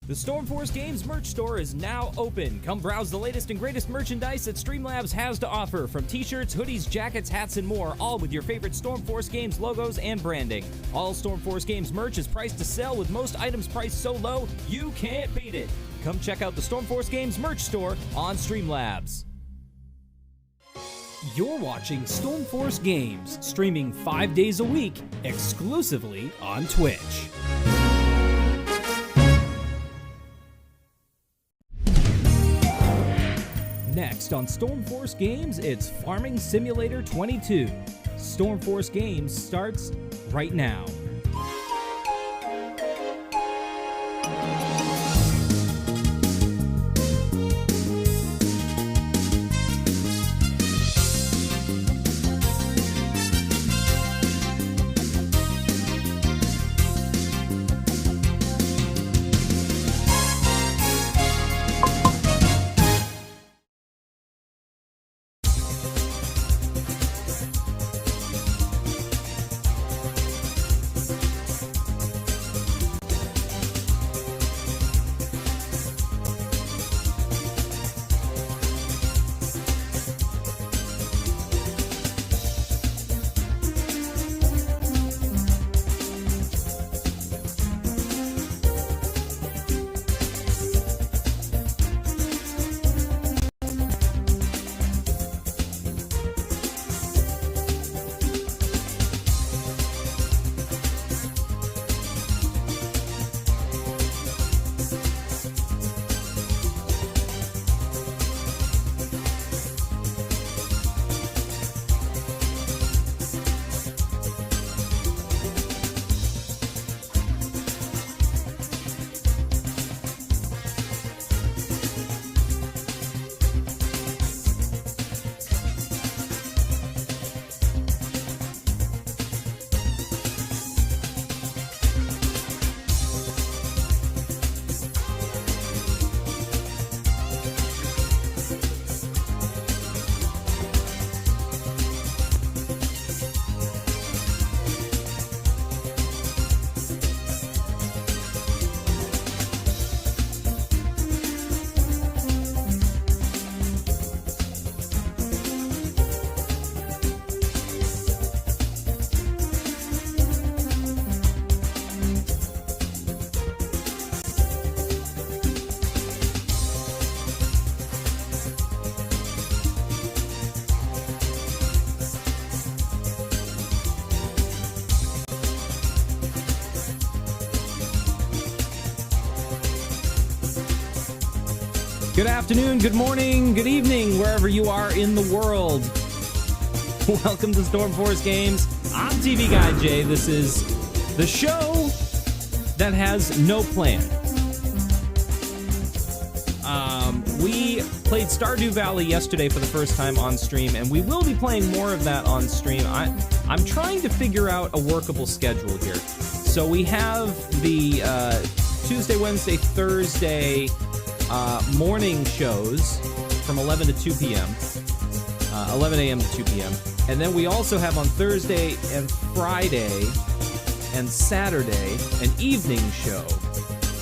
The Stormforce Games merch store is now open. Come browse the latest and greatest merchandise that Streamlabs has to offer, from t-shirts, hoodies, jackets, hats, and more, all with your favorite Stormforce Games logos and branding. All Stormforce Games merch is priced to sell, with most items priced so low, you can't beat it. Come check out the Stormforce Games merch store on Streamlabs. You're watching Stormforce Games, streaming 5 days a week, exclusively on Twitch. Next on Stormforce Games, it's Farming Simulator 22. Stormforce Games starts right now. Good afternoon, good morning, good evening, wherever you are in the world. Welcome to Stormforce Games. I'm TV Guy Jay. This is the show that has no plan. We played Stardew Valley yesterday for the first time on stream, and we will be playing more of that on stream. I'm trying to figure out a workable schedule here. So we have the Tuesday, Wednesday, Thursday morning shows from 11 to 2 p.m., 11 a.m. to 2 p.m. And then we also have on Thursday and Friday and Saturday an evening show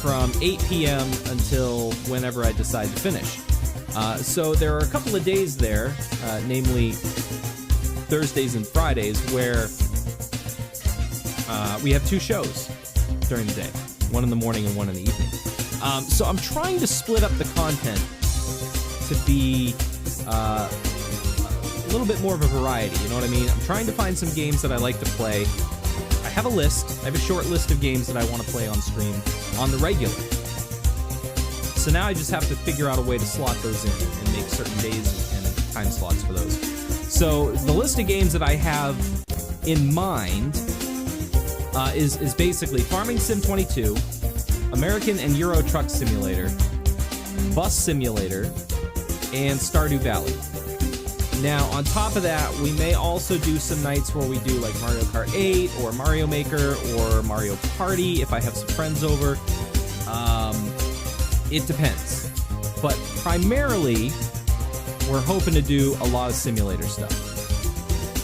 from 8 p.m. until whenever I decide to finish. So there are a couple of days there, namely Thursdays and Fridays, where we have two shows during the day, one in the morning and one in the evening. So I'm trying to split up the content to be a little bit more of a variety, you know what I mean? I'm trying to find some games that I like to play. I have a list. I have a short list of games that I want to play on stream on the regular. So now I just have to figure out a way to slot those in and make certain days and time slots for those. So the list of games that I have in mind is basically Farming Sim 22, American and Euro Truck Simulator, Bus Simulator, and Stardew Valley. Now, on top of that, we may also do some nights where we do like Mario Kart 8 or Mario Maker or Mario Party if I have some friends over. It depends. But primarily, we're hoping to do a lot of simulator stuff.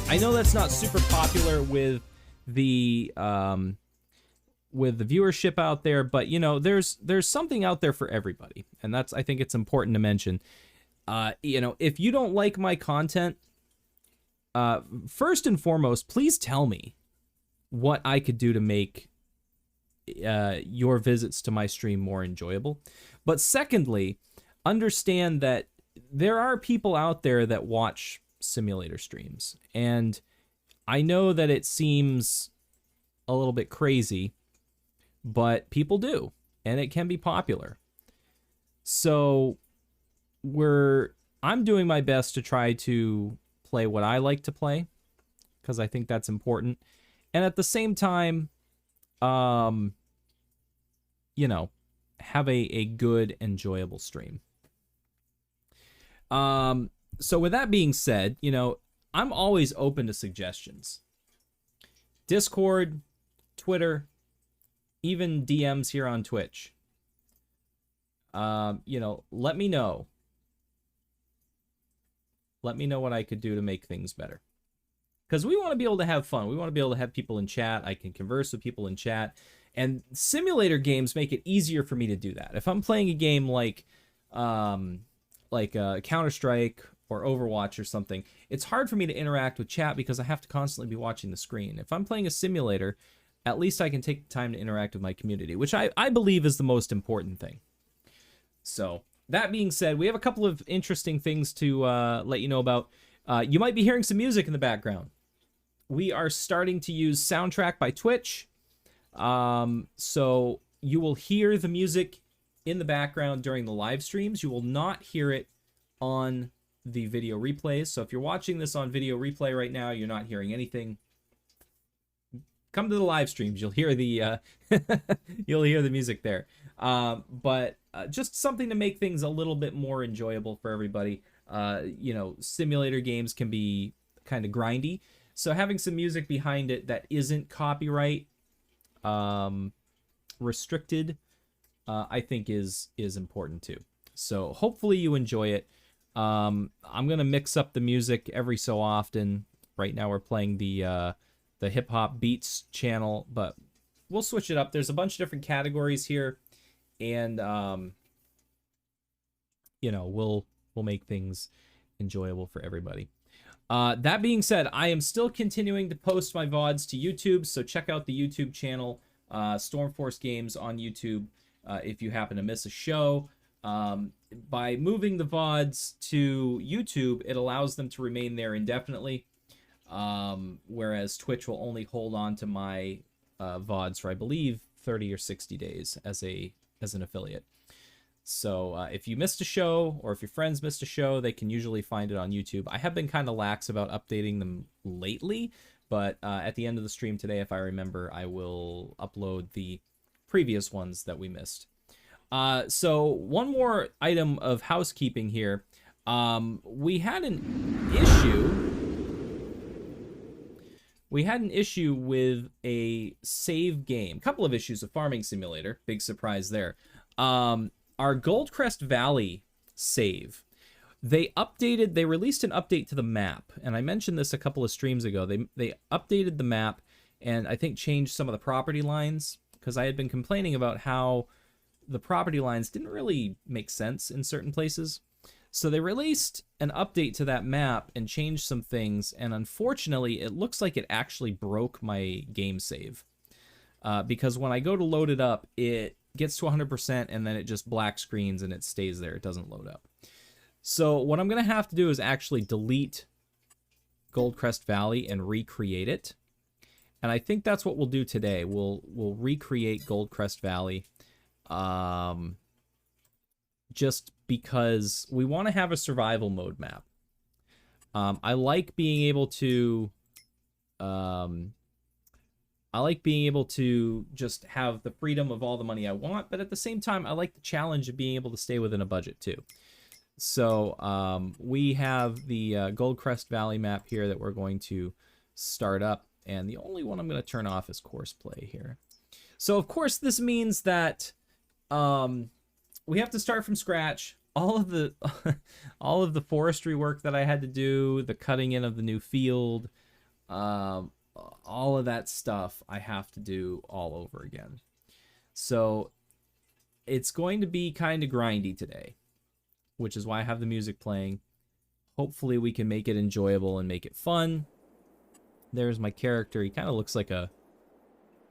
I know that's not super popular with the with the viewership out there, but you know, there's something out there for everybody, and that's, I think it's important to mention. You know, if you don't like my content, first and foremost, please tell me what I could do to make your visits to my stream more enjoyable. But secondly, understand that there are people out there that watch simulator streams, and I know that it seems a little bit crazy, but people do, and it can be popular. So I'm doing my best to try to play what I like to play, because I think that's important. And at the same time, you know, have a good, enjoyable stream. So with that being said, you know, I'm always open to suggestions. Discord, Twitter, even DMs here on Twitch. You know, let me know. Let me know what I could do to make things better. Because we want to be able to have fun. We want to be able to have people in chat. I can converse with people in chat. And simulator games make it easier for me to do that. If I'm playing a game like Counter-Strike or Overwatch or something, it's hard for me to interact with chat because I have to constantly be watching the screen. If I'm playing a simulator, at least I can take the time to interact with my community, which I believe is the most important thing. So, that being said, we have a couple of interesting things to let you know about. You might be hearing some music in the background. We are starting to use Soundtrack by Twitch. So you will hear the music in the background during the live streams. You will not hear it on the video replays. So if you're watching this on video replay right now, you're not hearing anything, come to the live streams. You'll hear the you'll hear the music there. But just something to make things a little bit more enjoyable for everybody. You know, simulator games can be kind of grindy, so having some music behind it that isn't copyright restricted, I think is important too. So hopefully you enjoy it. I'm gonna mix up the music every so often. Right now we're playing the hip hop beats channel, but we'll switch it up. There's a bunch of different categories here, and you know, we'll make things enjoyable for everybody. That being said, I am still continuing to post my VODs to YouTube, so check out the YouTube channel, Stormforce Games on YouTube, if you happen to miss a show. By moving the VODs to YouTube, it allows them to remain there indefinitely, whereas Twitch will only hold on to my VODs for, I believe, 30 or 60 days as an affiliate. So if you missed a show, or if your friends missed a show, they can usually find it on YouTube. I have been kind of lax about updating them lately, but at the end of the stream today, if I remember, I will upload the previous ones that we missed. So one more item of housekeeping here. We had an issue with a save game. Couple of issues with Farming Simulator. Big surprise there. Our Goldcrest Valley save, they released an update to the map, and I mentioned this a couple of streams ago. They updated the map, and I think changed some of the property lines, because I had been complaining about how the property lines didn't really make sense in certain places. So they released an update to that map and changed some things, and unfortunately, it looks like it actually broke my game save. Because when I go to load it up, it gets to 100% and then it just black screens and it stays there. It doesn't load up. So what I'm going to have to do is actually delete Goldcrest Valley and recreate it. And I think that's what we'll do today. We'll recreate Goldcrest Valley. Just because we want to have a survival mode map. I like being able to just have the freedom of all the money I want, but at the same time, I like the challenge of being able to stay within a budget too. So we have the Goldcrest Valley map here that we're going to start up, and the only one I'm going to turn off is course play here. So of course this means that we have to start from scratch. All of the forestry work that I had to do, the cutting in of the new field, all of that stuff I have to do all over again. So it's going to be kind of grindy today, which is why I have the music playing. Hopefully we can make it enjoyable and make it fun. There's my character. He kind of looks like a...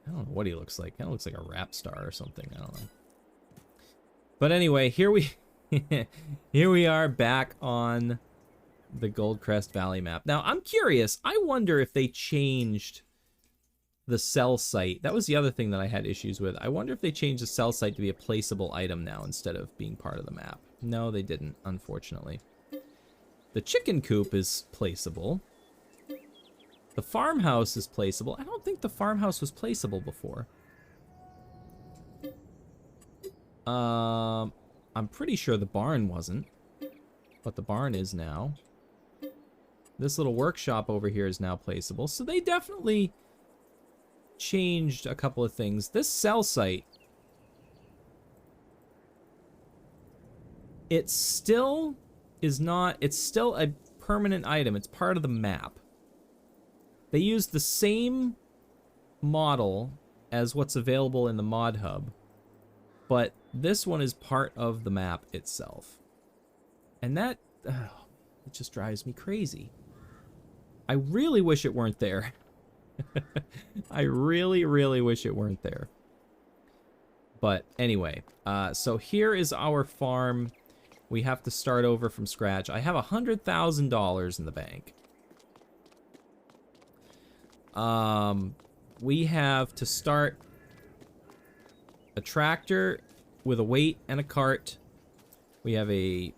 I don't know what he looks like. Kind of looks like a rap star or something. I don't know. But anyway, here we here we are back on the Goldcrest Valley map. Now, I'm curious. I wonder if they changed the sell site. That was the other thing that I had issues with. I wonder if they changed the sell site to be a placeable item now instead of being part of the map. No, they didn't, unfortunately. The chicken coop is placeable. The farmhouse is placeable. I don't think the farmhouse was placeable before. I'm pretty sure the barn wasn't, but the barn is now. This little workshop over here is now placeable, so they definitely changed a couple of things. This sell site, it still is not, it's still a permanent item. It's part of the map. They use the same model as what's available in the mod hub, but this one is part of the map itself. And that, it just drives me crazy. I really wish it weren't there. I really, really wish it weren't there. But anyway, so here is our farm. We have to start over from scratch. I have $100,000 in the bank. We have to start a tractor with a weight and a cart. We have a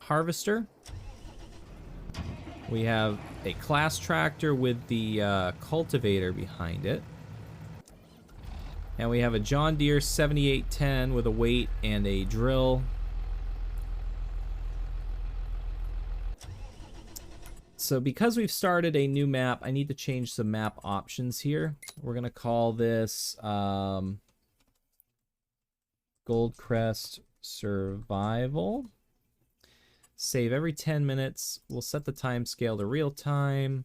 harvester. We have a class tractor with the cultivator behind it. And we have a John Deere 7810 with a weight and a drill. So because we've started a new map, I need to change some map options here. We're going to call this Goldcrest Survival. Save every 10 minutes. We'll set the time scale to real time.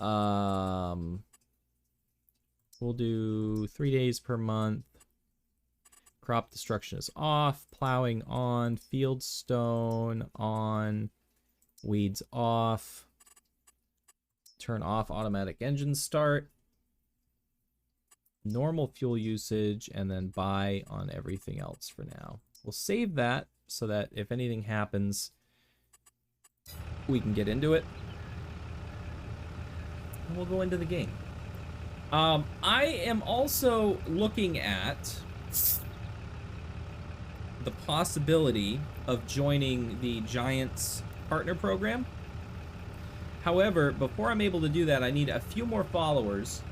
We'll do 3 days per month. Crop destruction is off. Plowing on. Field stone on. Weeds off. Turn off automatic engine start. Normal fuel usage, and then buy on everything else for now. We'll save that so that if anything happens, we can get into it. And we'll go into the game. I am also looking at the possibility of joining the Giants partner program. However, before I'm able to do that, I need a few more followers.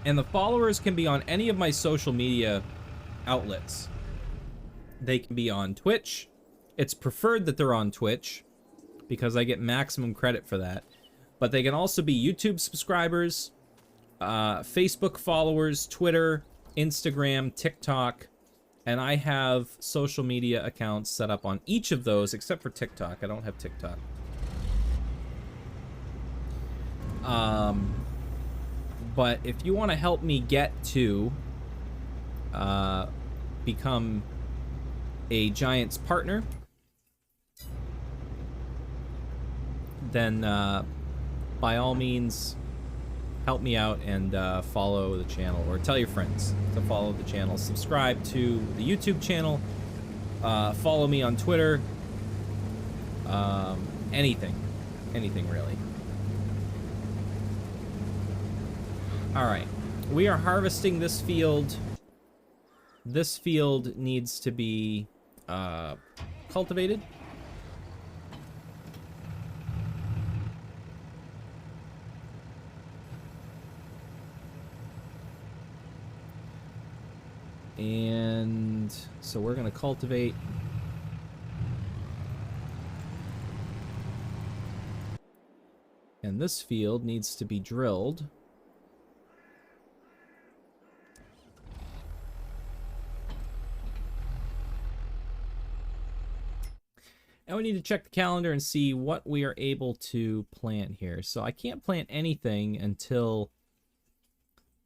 And the followers can be on any of my social media outlets. They can be on Twitch. It's preferred that they're on Twitch because I get maximum credit for that. But they can also be YouTube subscribers, Facebook followers, Twitter, Instagram, TikTok, and I have social media accounts set up on each of those except for TikTok. I don't have TikTok. But if you want to help me get to become a Giants partner, then by all means help me out and follow the channel, or tell your friends to follow the channel. Subscribe to the YouTube channel. Follow me on Twitter. Anything really. All right, we are harvesting this field. This field needs to be cultivated. And so we're going to cultivate. And this field needs to be drilled. And we need to check the calendar and see what we are able to plant here. So I can't plant anything until...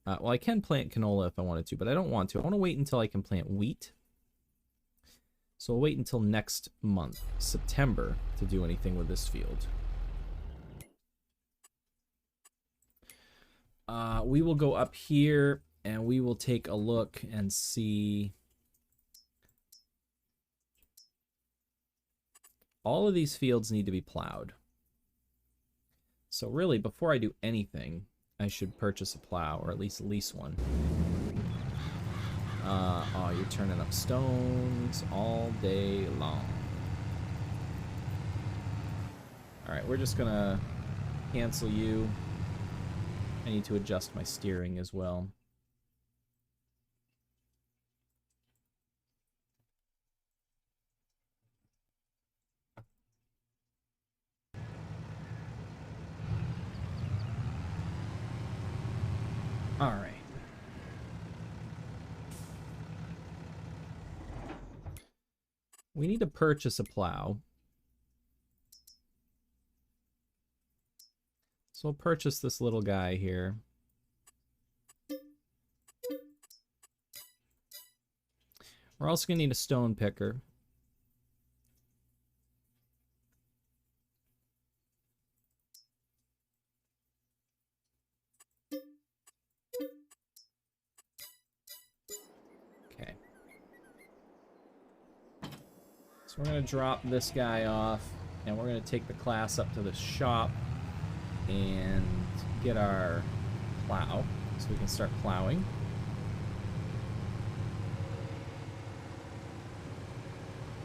well, I can plant canola if I wanted to, but I don't want to. I want to wait until I can plant wheat. So I'll wait until next month, September, to do anything with this field. We will go up here and we will take a look and see... All of these fields need to be plowed. So really, before I do anything, I should purchase a plow, or at least lease one. Oh, you're turning up stones all day long. Alright, we're just gonna cancel you. I need to adjust my steering as well. All right. We need to purchase a plow. So we'll purchase this little guy here. We're also going to need a stone picker. Okay. So we're going to drop this guy off, and we're going to take the class up to the shop and get our plow so we can start plowing.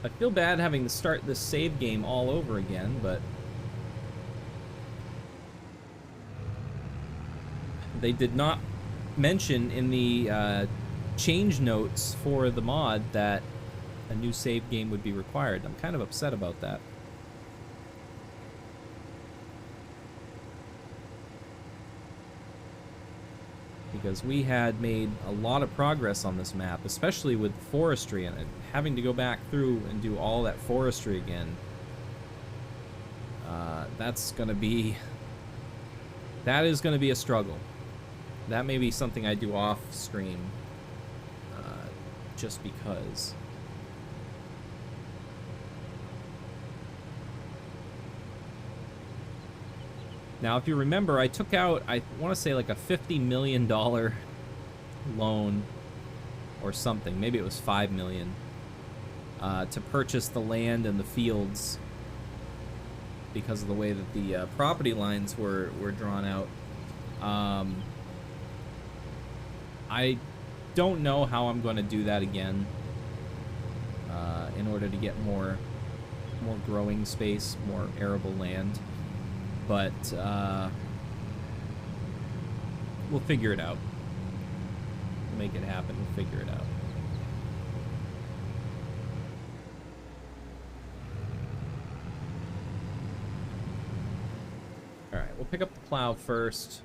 I feel bad having to start this save game all over again, but they did not mention in the change notes for the mod that a new save game would be required. I'm kind of upset about that. Because we had made a lot of progress on this map, especially with forestry, and having to go back through and do all that forestry again. That's gonna be... That is gonna be a struggle. That may be something I do off stream, just because. Now, if you remember, I took out, I want to say like a $50 million loan or something. Maybe it was $5 million to purchase the land and the fields because of the way that the property lines were drawn out. I don't know how I'm going to do that again in order to get more growing space, more arable land. But we'll figure it out. We'll make it happen. We'll figure it out. All right, we'll pick up the plow first.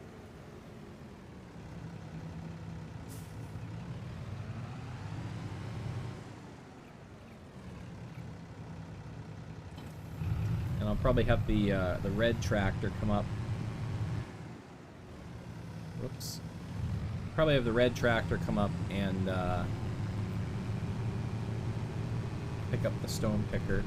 And I'll probably have the red tractor come up. Whoops. Probably have the red tractor come up and pick up the stone picker.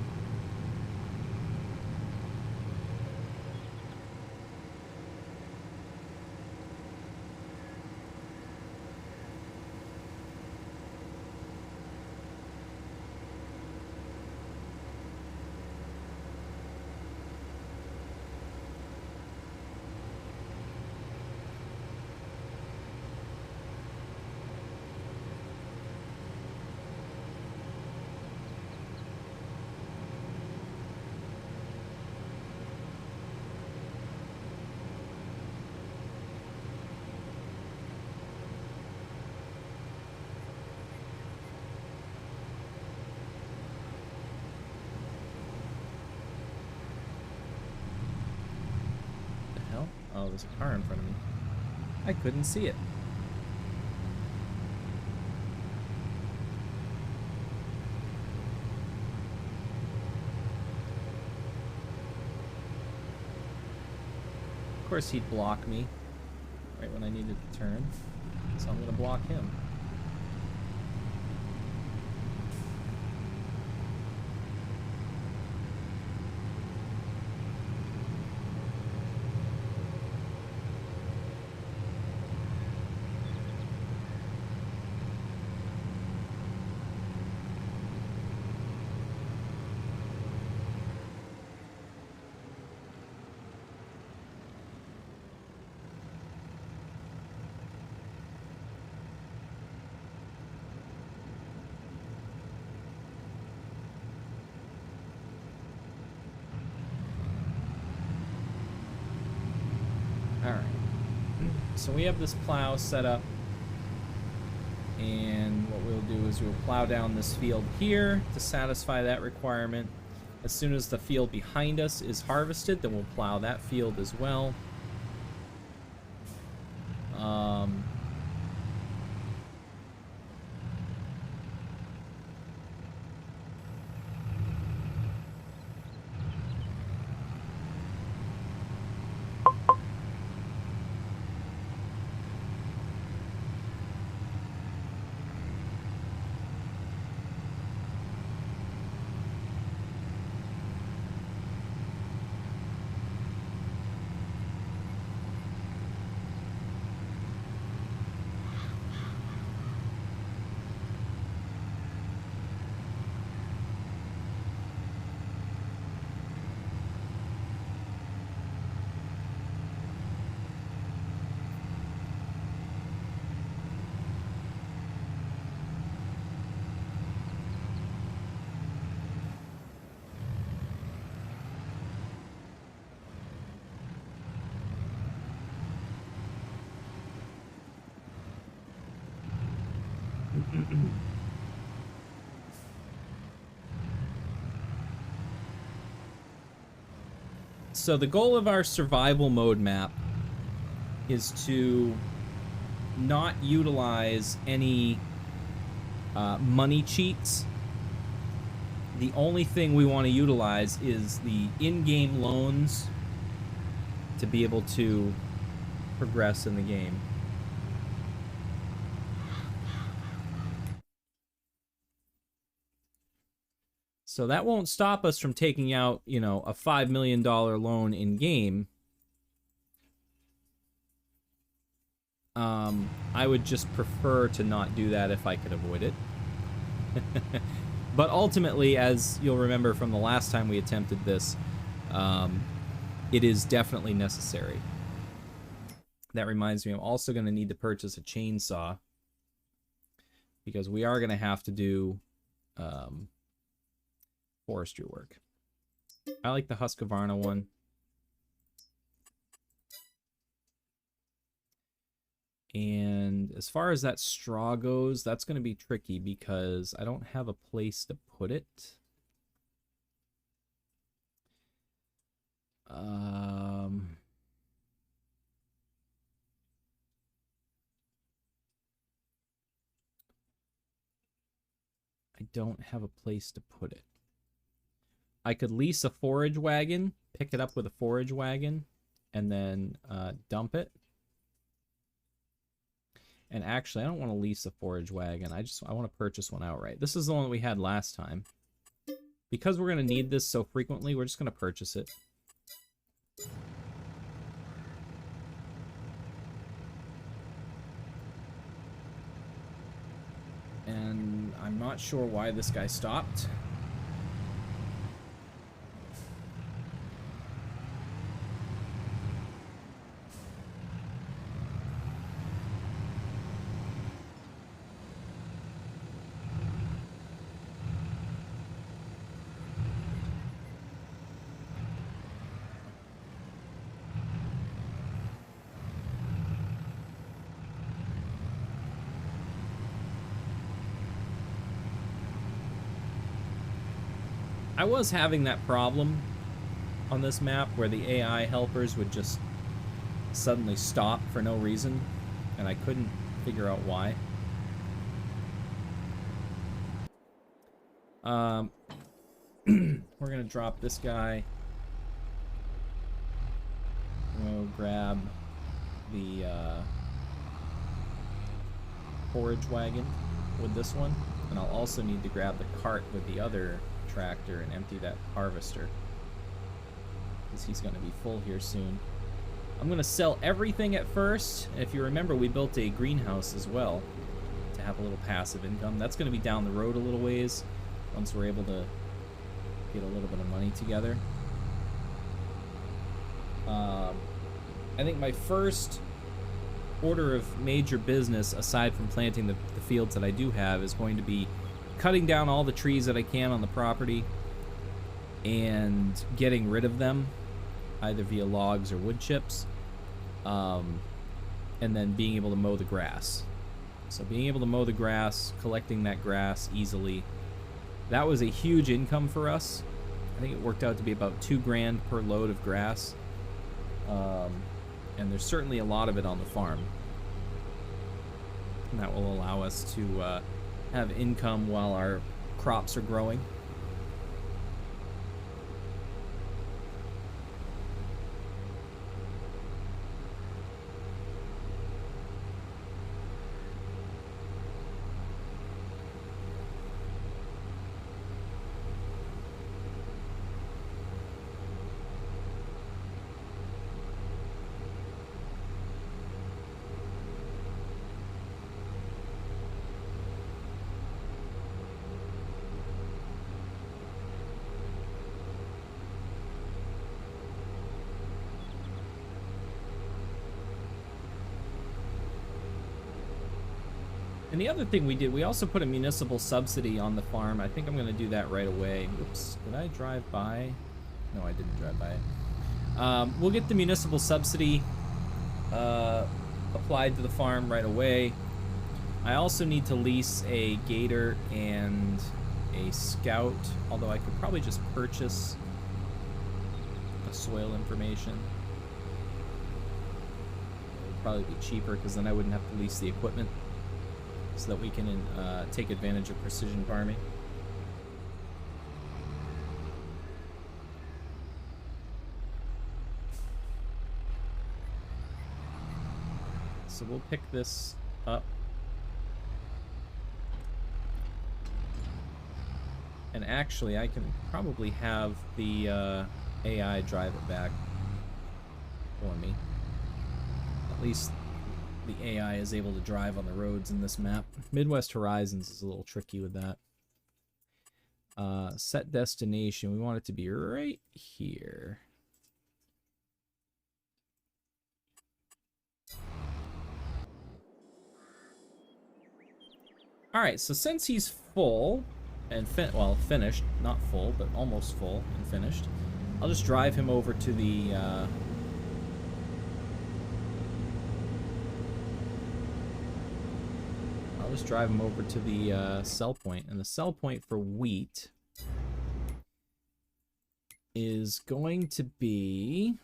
Oh, there's a car in front of me. I couldn't see it. course he'd block me right when I needed to turn. So I'm going to block him. So we have this plow set up, and what we'll do is we'll plow down this field here to satisfy that requirement. As soon as the field behind us is harvested, then we'll plow that field as well. So the goal of our survival mode map is to not utilize any money cheats. The only thing we want to utilize is the in-game loans to be able to progress in the game. So that won't stop us from taking out, you know, a $5 million loan in game. I would just prefer to not do that if I could avoid it. But ultimately, as you'll remember from the last time we attempted this, it is definitely necessary. That reminds me, I'm also going to need to purchase a chainsaw, because we are going to have to do forestry work. I like the Husqvarna one. And as far as that straw goes, that's going to be tricky because I don't have a place to put it. I don't have a place to put it. I could lease a forage wagon, pick it up with a forage wagon, and then dump it. And actually, I don't want to lease a forage wagon. I want to purchase one outright. This is the one that we had last time. Because we're going to need this so frequently, we're just going to purchase it. And I'm not sure why this guy stopped. I was having that problem on this map where the AI helpers would just suddenly stop for no reason, and I couldn't figure out why. We're gonna drop this guy. We'll grab the forage wagon with this one, and I'll also need to grab the cart with the other tractor and empty that harvester, because he's going to be full here soon. I'm going to sell everything at first. If you remember, we built a greenhouse as well to have a little passive income. That's going to be down the road a little ways once we're able to get a little bit of money together. I think my first order of major business, aside from planting the fields that I do have, is going to be cutting down all the trees that I can on the property and getting rid of them, either via logs or wood chips, and then being able to mow the grass. So being able to mow the grass, collecting that grass easily, that was a huge income for us. I think it worked out to be about $2 grand per load of grass. And there's certainly a lot of it on the farm. And that will allow us to have income while our crops are growing. And the other thing we did, we also put a municipal subsidy on the farm. I think I'm going to do that right away. Oops, did I drive by? No, I didn't drive by. We'll get the municipal subsidy applied to the farm right away. I also need to lease a gator and a scout, although I could probably just purchase the soil information. It would probably be cheaper because then I wouldn't have to lease the equipment, so that we can take advantage of precision farming. So we'll pick this up. And actually, I can probably have the AI drive it back for me. At least the AI is able to drive on the roads in this map. Midwest Horizons is a little tricky with that. Set destination. We want it to be right here. Alright, so since he's full and finished, not full, but almost full and finished, I'll just drive him over to the just drive them over to the sell point. And the sell point for wheat is going to be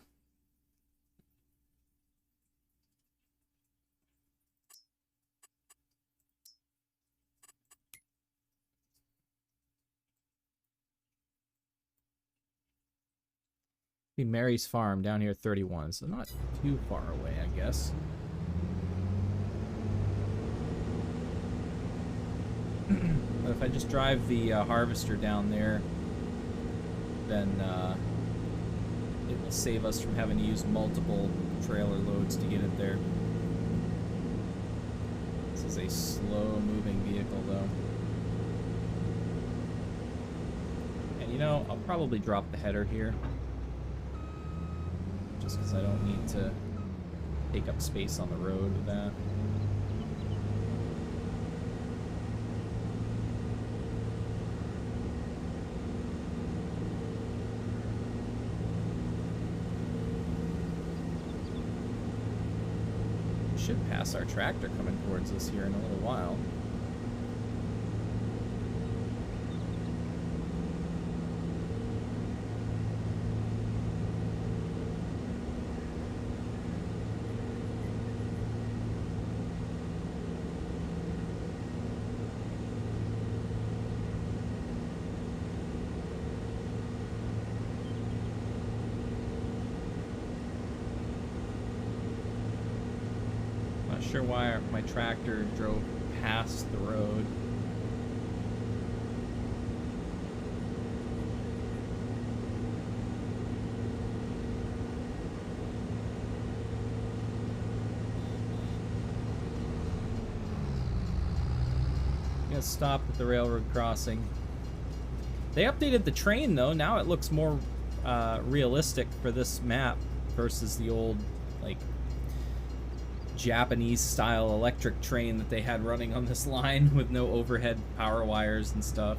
Mary's Farm down here, 31, so not too far away, I guess. But if I just drive the harvester down there, then it will save us from having to use multiple trailer loads to get it there. This is a slow-moving vehicle, though. And you know, I'll probably drop the header here, just because I don't need to take up space on the road with that. Should pass our tractor coming towards us here in a little while. sure why my tractor drove past the road. Gonna stop at the railroad crossing. They updated the train though. Now it looks more realistic for this map versus the old, like, Japanese style electric train that they had running on this line with no overhead power wires and stuff.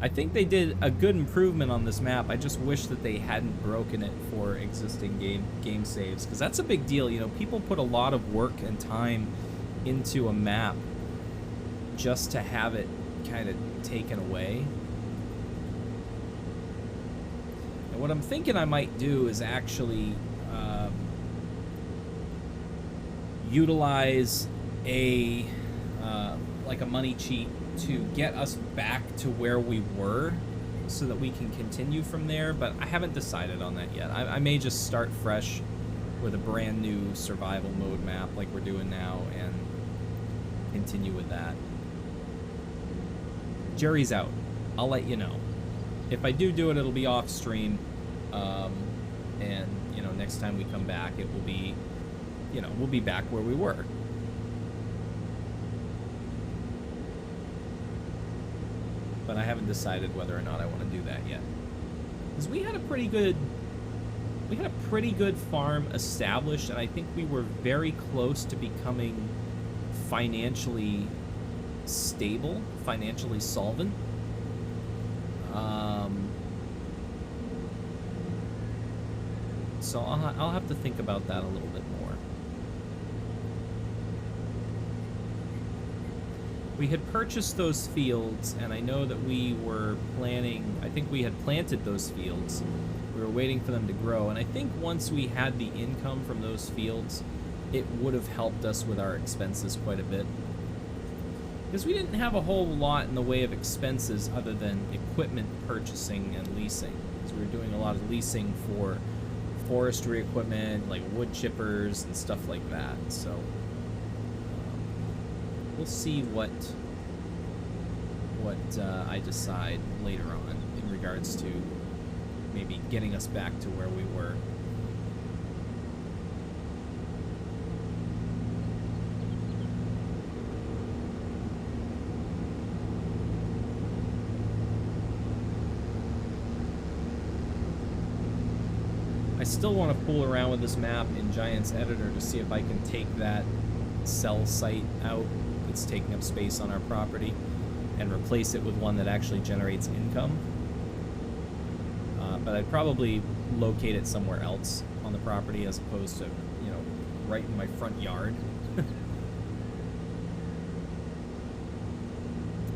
I think they did a good improvement on this map. I just wish that they hadn't broken it for existing game saves, because that's a big deal. You know, people put a lot of work and time into a map just to have it kind of taken away. And what I'm thinking I might do is actually utilize a like a money cheat to get us back to where we were so that we can continue from there, but I haven't decided on that yet. I may just start fresh with a brand new survival mode map like we're doing now and continue with that. Jerry's out. I'll let you know. If I do it, it'll be off stream, and you know, next time we come back it will be, you know, we'll be back where we were. But I haven't decided whether or not I want to do that yet. Because we had a pretty good farm established, and I think we were very close to becoming financially stable, financially solvent. So I'll have to think about that a little bit more. We had purchased those fields, and I know that we were planning, I think we had planted those fields. We were waiting for them to grow, and I think once we had the income from those fields, it would have helped us with our expenses quite a bit. Because we didn't have a whole lot in the way of expenses other than equipment purchasing and leasing. Because we were doing a lot of leasing for forestry equipment, like wood chippers and stuff like that. So we'll see what I decide later on in regards to maybe getting us back to where we were. I still want to fool around with this map in Giant's Editor to see if I can take that cell site out that's taking up space on our property and replace it with one that actually generates income. But I'd probably locate it somewhere else on the property as opposed to, you know, right in my front yard.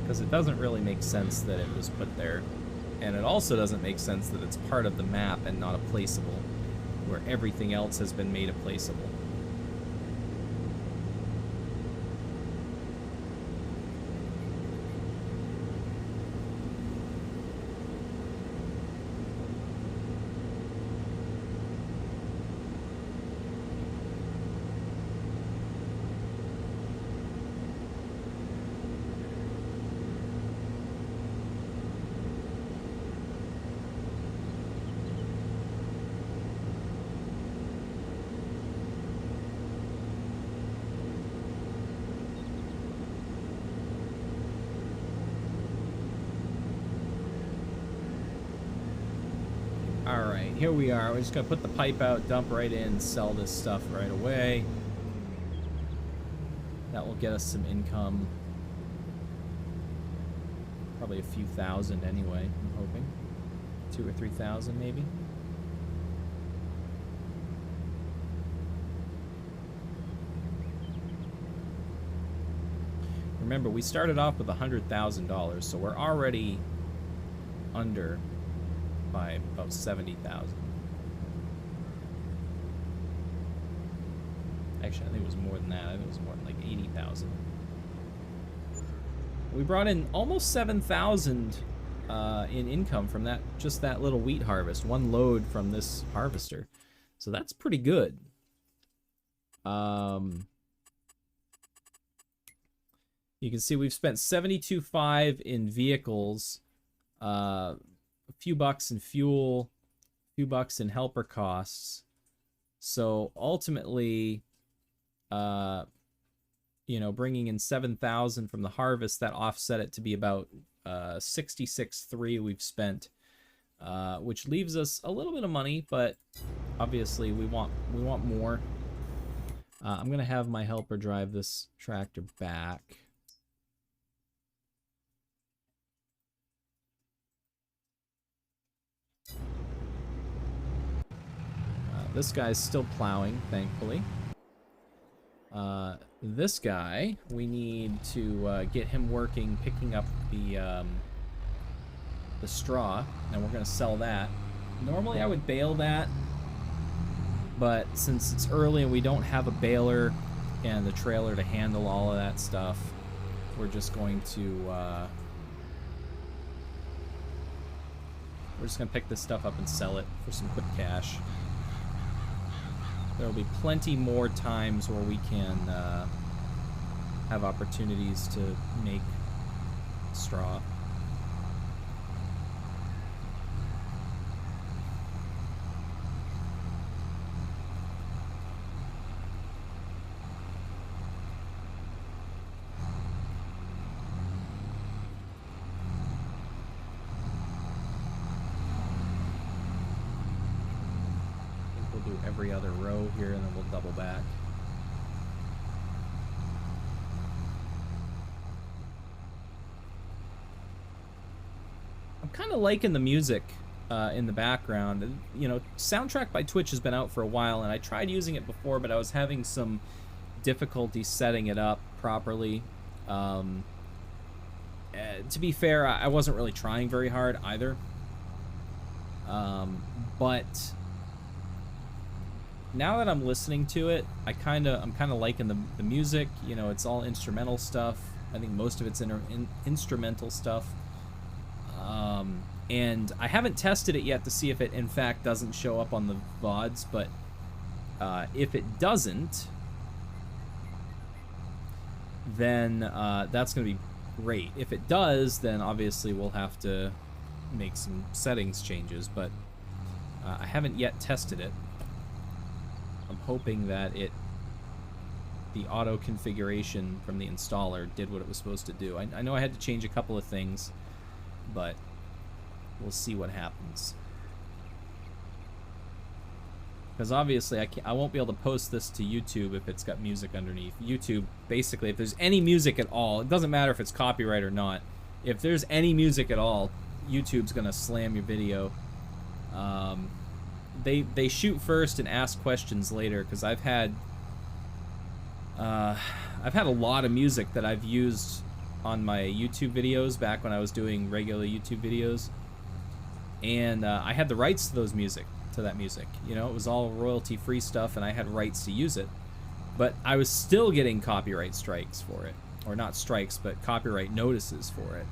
Because it doesn't really make sense that it was put there. And it also doesn't make sense that it's part of the map and not a placeable, where everything else has been made a placeable. Alright, here we are. We're just gonna put the pipe out, dump right in, sell this stuff right away. That will get us some income. Probably a few thousand anyway, I'm hoping. 2,000 or 3,000 maybe. Remember, we started off with $100,000, so we're already under by about 70,000. Actually, I think it was more than that. I think it was more than like 80,000. We brought in almost 7,000 in income from that, just that little wheat harvest, one load from this harvester. So that's pretty good. You can see we've spent $72.5 in vehicles, a few bucks in fuel, a few bucks in helper costs. So ultimately, you know, bringing in 7,000 from the harvest, that offset it to be about 66.3 we've spent, which leaves us a little bit of money, but obviously we want more. I'm gonna have my helper drive this tractor back. This guy's still plowing, thankfully. This guy, we need to get him working, picking up the straw, and we're gonna sell that. Normally I would bale that, but since it's early and we don't have a baler and the trailer to handle all of that stuff, we're just going to pick this stuff up and sell it for some quick cash. There will be plenty more times where we can have opportunities to make straw. Every other row here, and then we'll double back. I'm kind of liking the music in the background. You know, Soundtrack by Twitch has been out for a while, and I tried using it before, but I was having some difficulty setting it up properly. To be fair, I wasn't really trying very hard either. But now that I'm listening to it, I'm kind of liking the music. You know, it's all instrumental stuff. I think most of it's instrumental stuff. And I haven't tested it yet to see if it in fact doesn't show up on the VODs, but if it doesn't, then that's going to be great. If it does, then obviously we'll have to make some settings changes, but I haven't yet tested it. I'm hoping that the auto configuration from the installer did what it was supposed to do. I know I had to change a couple of things, but we'll see what happens. Because obviously I won't be able to post this to YouTube if it's got music underneath. YouTube, basically, if there's any music at all, it doesn't matter if it's copyright or not. If there's any music at all, YouTube's gonna slam your video. They shoot first and ask questions later, because I've had a lot of music that I've used on my YouTube videos back when I was doing regular YouTube videos, and I had the rights to that music. You know, it was all royalty-free stuff, and I had rights to use it, but I was still getting copyright strikes for it, or not strikes, but copyright notices for it.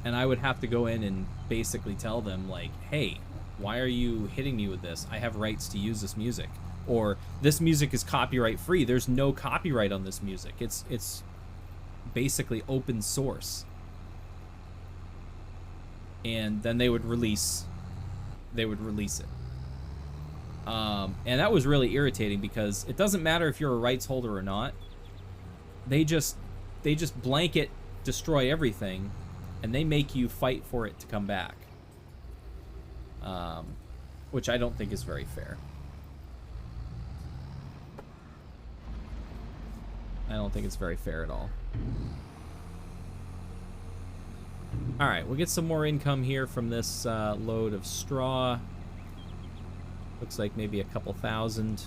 And I would have to go in and basically tell them, like, hey, why are you hitting me with this? I have rights to use this music. Or, this music is copyright free. There's no copyright on this music. It's basically open source. And then they would release it. And that was really irritating, because it doesn't matter if you're a rights holder or not. They just blanket destroy everything, and they make you fight for it to come back, which I don't think is very fair. I don't think it's very fair at all. Alright, we'll get some more income here from this load of straw. Looks like maybe a couple thousand.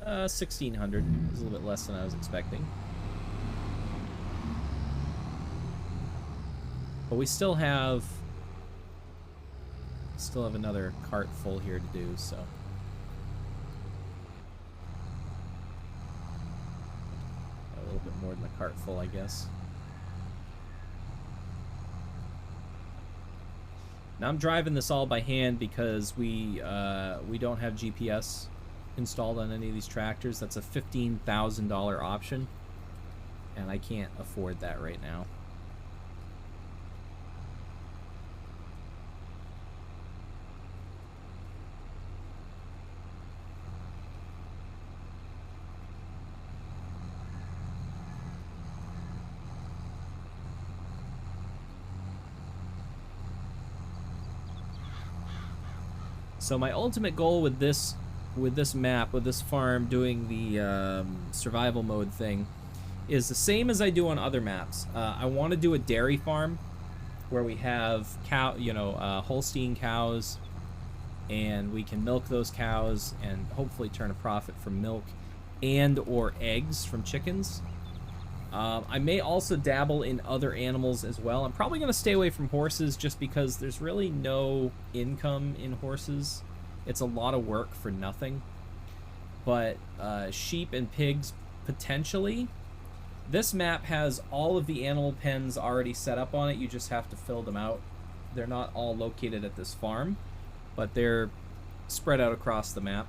$1,600 is a little bit less than I was expecting. But we still have another cart full here to do, so. A little bit more than a cart full, I guess. Now I'm driving this all by hand because we don't have GPS installed on any of these tractors. That's a $15,000 option, and I can't afford that right now. So my ultimate goal with this map, with this farm, doing the survival mode thing, is the same as I do on other maps. I want to do a dairy farm where we have Holstein cows, and we can milk those cows and hopefully turn a profit from milk and or eggs from chickens. I may also dabble in other animals as well. I'm probably going to stay away from horses just because there's really no income in horses. It's a lot of work for nothing. But sheep and pigs, potentially. This map has all of the animal pens already set up on it. You just have to fill them out. They're not all located at this farm, but they're spread out across the map.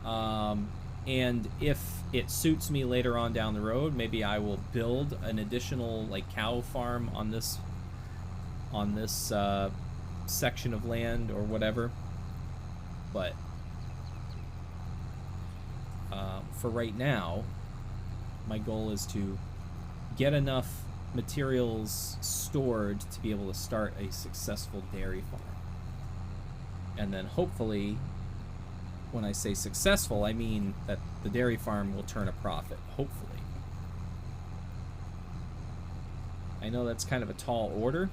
And if it suits me later on down the road, maybe I will build an additional like cow farm on this section of land or whatever. But for right now, my goal is to get enough materials stored to be able to start a successful dairy farm. And then hopefully, when I say successful, I mean that the dairy farm will turn a profit, hopefully. I know that's kind of a tall order,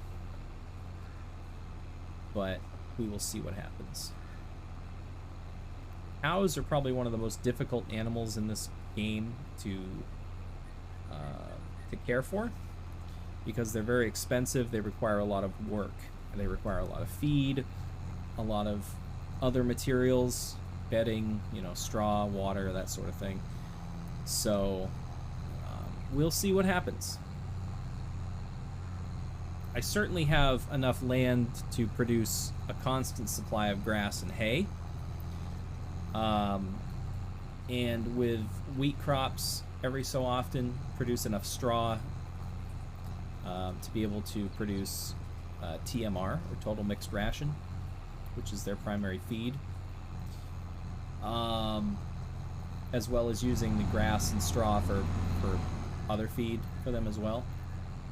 but we will see what happens. Cows are probably one of the most difficult animals in this game to care for, because they're very expensive. They require a lot of work, and they require a lot of feed, a lot of other materials, bedding, straw, water, that sort of thing. So we'll see what happens. I certainly have enough land to produce a constant supply of grass and hay. And with wheat crops, every so often produce enough straw to be able to produce TMR, or total mixed ration, which is their primary feed. As well as using the grass and straw for other feed for them as well.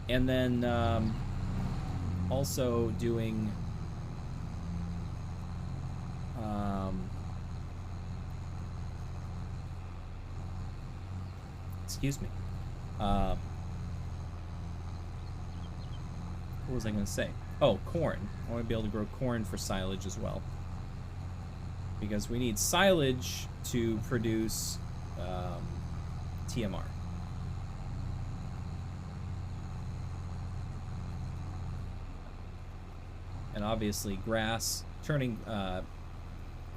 And then also doing excuse me. What was I going to say? Oh, corn. I want to be able to grow corn for silage as well, because we need silage to produce TMR. And obviously grass, turning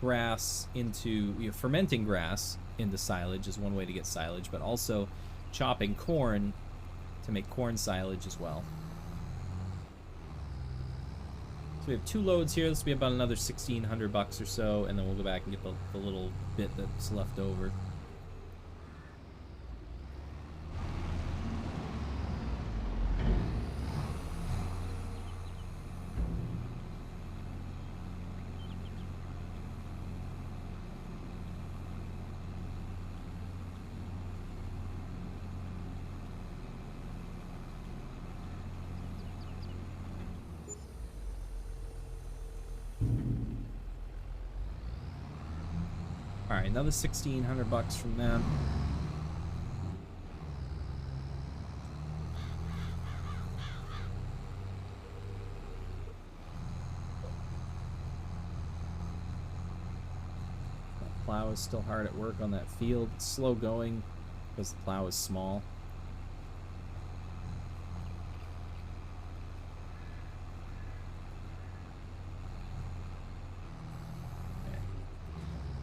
grass into, fermenting grass into silage is one way to get silage, but also chopping corn to make corn silage as well. So we have 2 loads here. This will be about another $1,600 or so, and then we'll go back and get the little bit that's left over. Alright, another $1,600 from them. That plow is still hard at work on that field. It's slow going because the plow is small.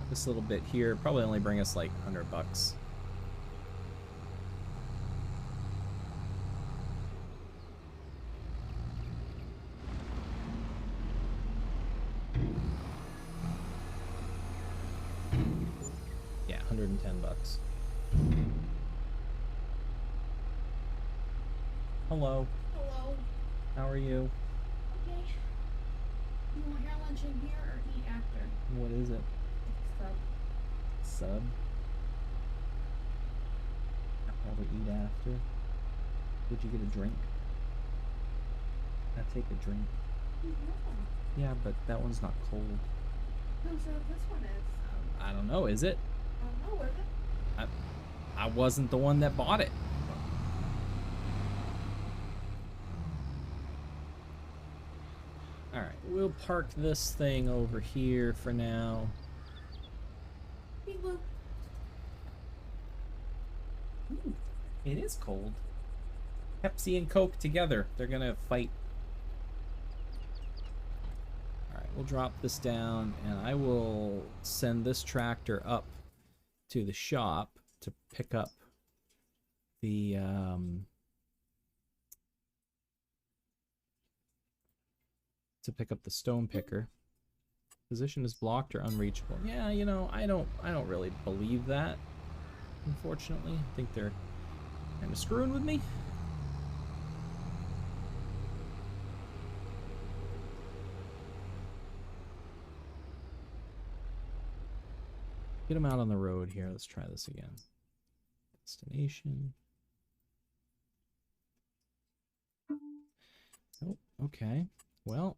This little bit here probably only bring us like $100. $110 bucks. Hello. Hello. How are you? Okay. You want your lunch in here or eat after? What is it? Sub. Sub? I'll probably eat after. Did you get a drink? I take a drink. No. Yeah, but that one's not cold. No, so this one is. I don't know, is it? I don't know, is it? I wasn't the one that bought it. Alright, we'll park this thing over here for now. Beep boop. Ooh, it is cold. Pepsi and Coke together. They're gonna fight. Alright, we'll drop this down, and I will send this tractor up to the shop to pick up the stone picker. Position is blocked or unreachable. Yeah, you know, I don't really believe that, unfortunately. I think they're kind of screwing with me. Get them out on the road here. Let's try this again. Destination. Oh, okay. Well,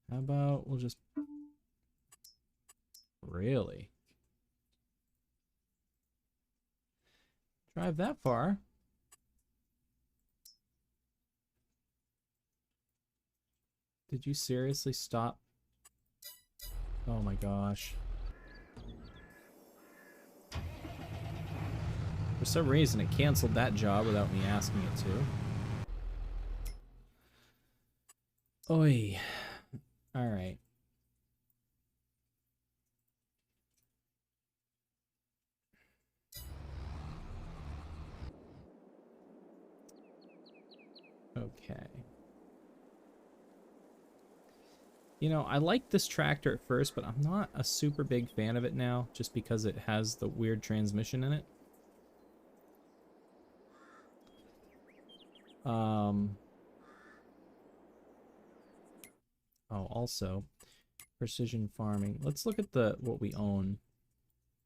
how about we'll just... Really? Drive that far? Did you seriously stop? Oh my gosh. For some reason, it canceled that job without me asking it to. Oi. Alright. Okay. You know, I liked this tractor at first, but I'm not a super big fan of it now, just because it has the weird transmission in it. Oh, also, precision farming. Let's look at what we own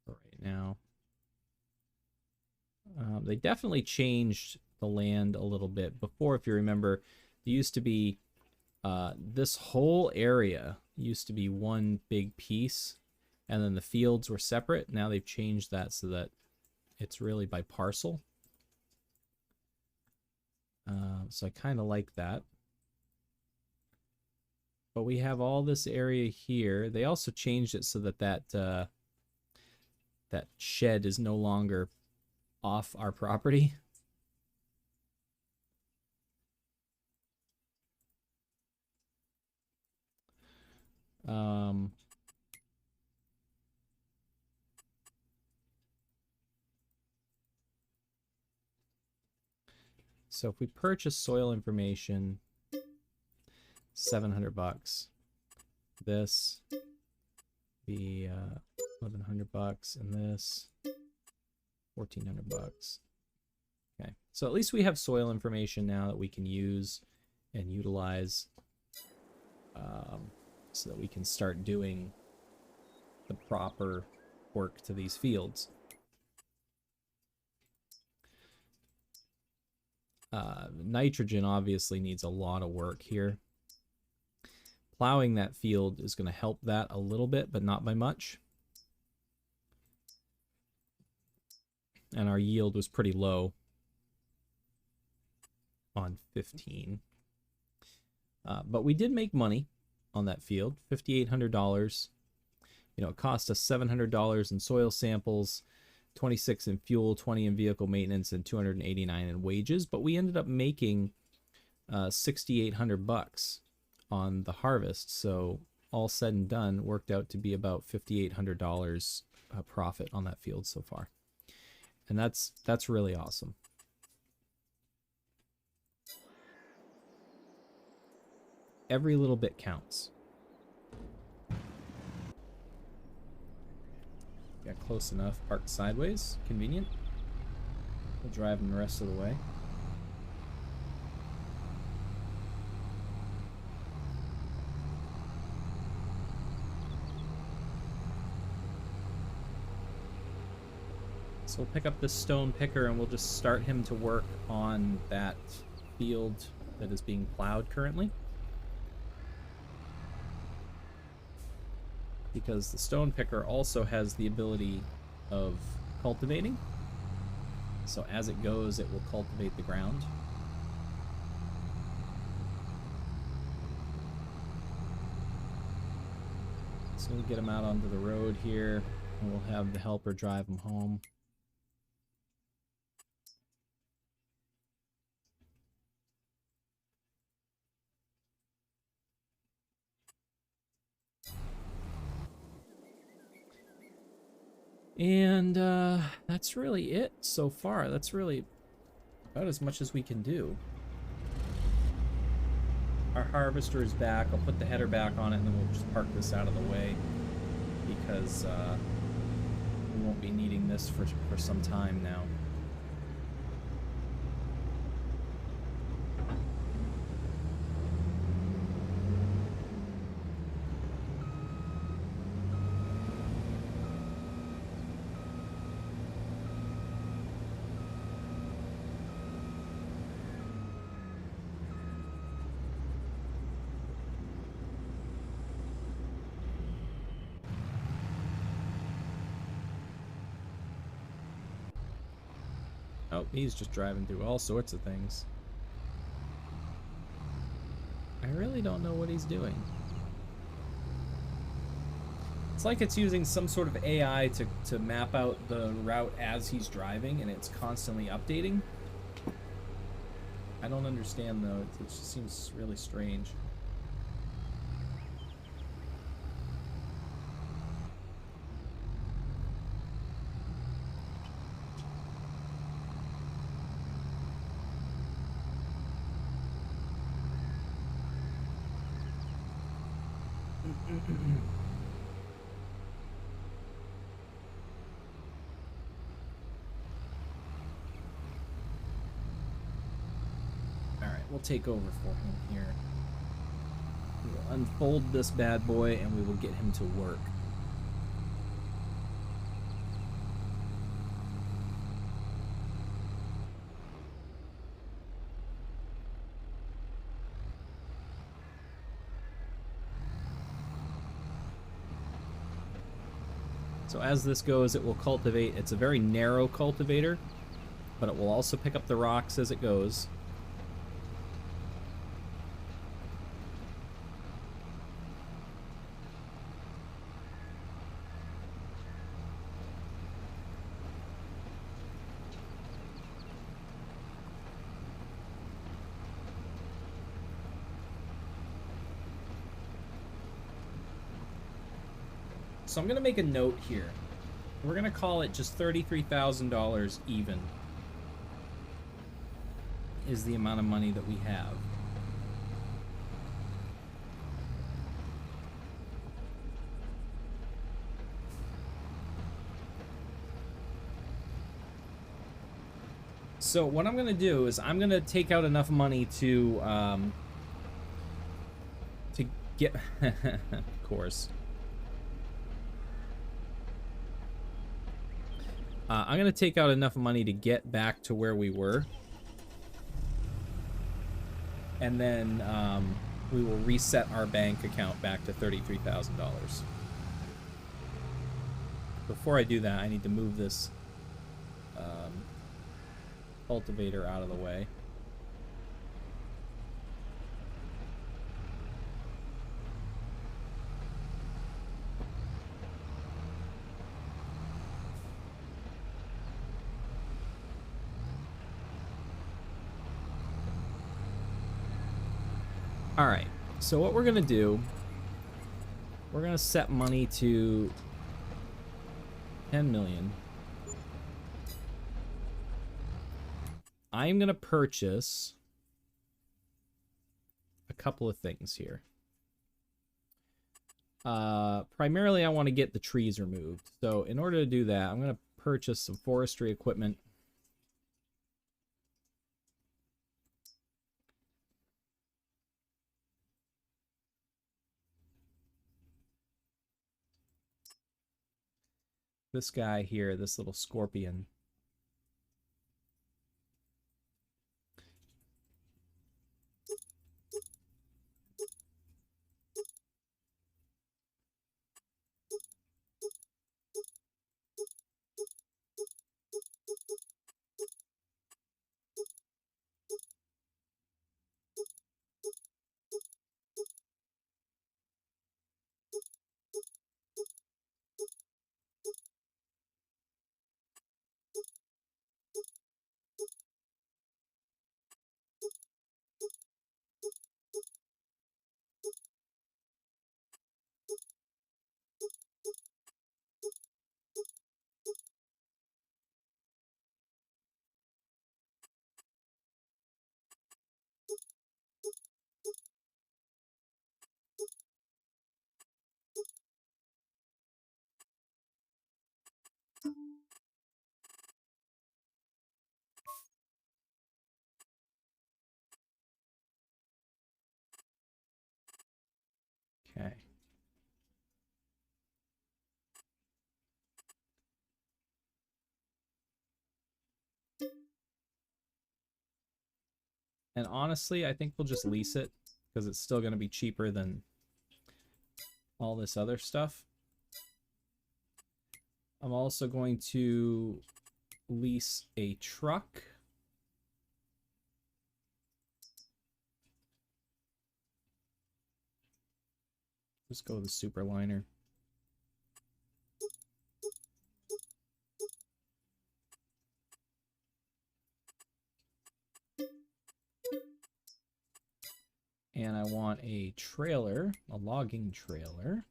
right now. They definitely changed the land a little bit. Before, if you remember, there used to be this whole area used to be one big piece, and then the fields were separate. Now they've changed that so that it's really by parcel. So I kind of like that. But we have all this area here. They also changed it so that that shed is no longer off our property. So if we purchase soil information, 700 bucks. This be 1100 bucks, and this 1400 bucks. Okay, so at least we have soil information now that we can use and utilize, so that we can start doing the proper work to these fields. Nitrogen obviously needs a lot of work here. Plowing that field is going to help that a little bit, but not by much. And our yield was pretty low on 15. But we did make money on that field, $5,800. You know, it cost us $700 in soil samples, 26 in fuel, 20 in vehicle maintenance, and 289 in wages. But we ended up making 6,800 bucks on the harvest. So all said and done, worked out to be about $5,800 profit on that field so far. And that's really awesome. Every little bit counts. Got close enough. Parked sideways. Convenient. We'll drive him the rest of the way. So we'll pick up this stone picker and we'll just start him to work on that field that is being plowed currently. Because the stone picker also has the ability of cultivating. So as it goes, it will cultivate the ground. So we'll get him out onto the road here, and we'll have the helper drive him home. And that's really it so far. That's really about as much as we can do. Our harvester is back. I'll put the header back on it and then we'll just park this out of the way because we won't be needing this for some time now. Oh, he's just driving through all sorts of things. I really don't know what he's doing. It's like it's using some sort of AI to map out the route as he's driving, and it's constantly updating. I don't understand, though. It just seems really strange. We'll take over for him here. We will unfold this bad boy and we will get him to work. So as this goes, it will cultivate. It's a very narrow cultivator, but it will also pick up the rocks as it goes. So I'm going to make a note here. We're going to call it just $33,000 even is the amount of money that we have. So what I'm going to do is I'm going to take out enough money to get, of course. I'm going to take out enough money to get back to where we were. And then we will reset our bank account back to $33,000. Before I do that, I need to move this cultivator out of the way. Alright, so what we're going to do, we're going to set money to 10 million. I'm going to purchase a couple of things here. Primarily, I want to get the trees removed. So in order to do that, I'm going to purchase some forestry equipment. This guy here, this little scorpion. Okay. And honestly, I think we'll just lease it because it's still going to be cheaper than all this other stuff. I'm also going to lease a truck. Just go with the Superliner. And I want a trailer, a logging trailer.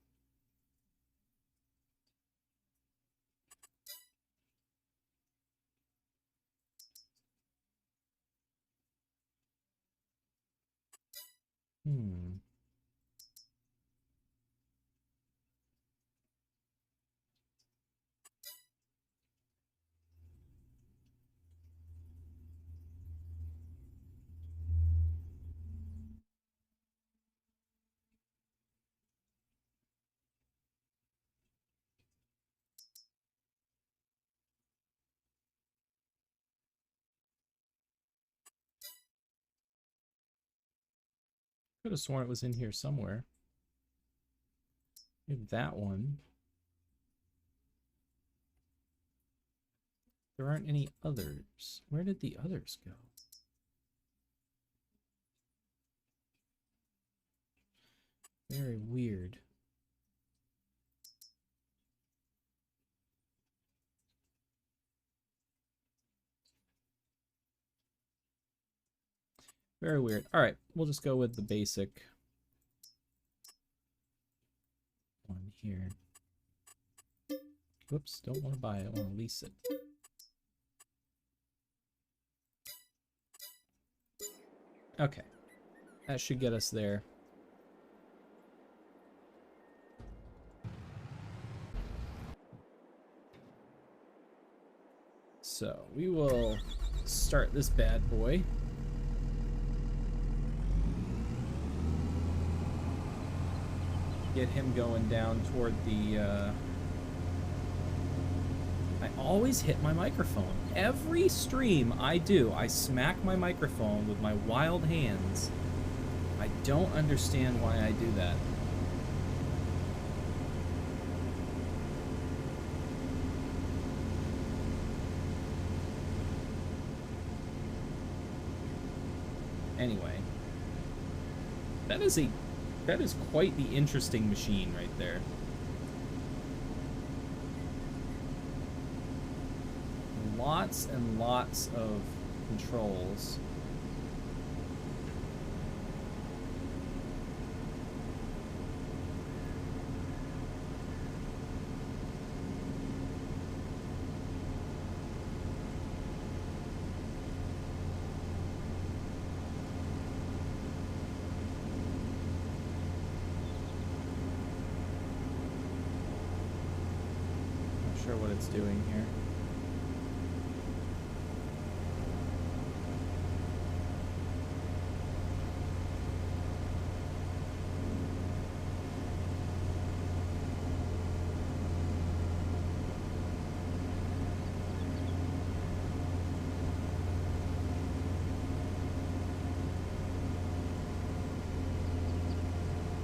Could have sworn it was in here somewhere. Maybe that one. There aren't any others. Where did the others go? Very weird. Very weird. All right, we'll just go with the basic one here. Whoops, don't want to buy it. I want to lease it. Okay, that should get us there. So we will start this bad boy. Get him going down toward the, I always hit my microphone. Every stream I do, I smack my microphone with my wild hands. I don't understand why I do that. Anyway, that is quite the interesting machine right there. Lots and lots of controls. sure what it's doing here.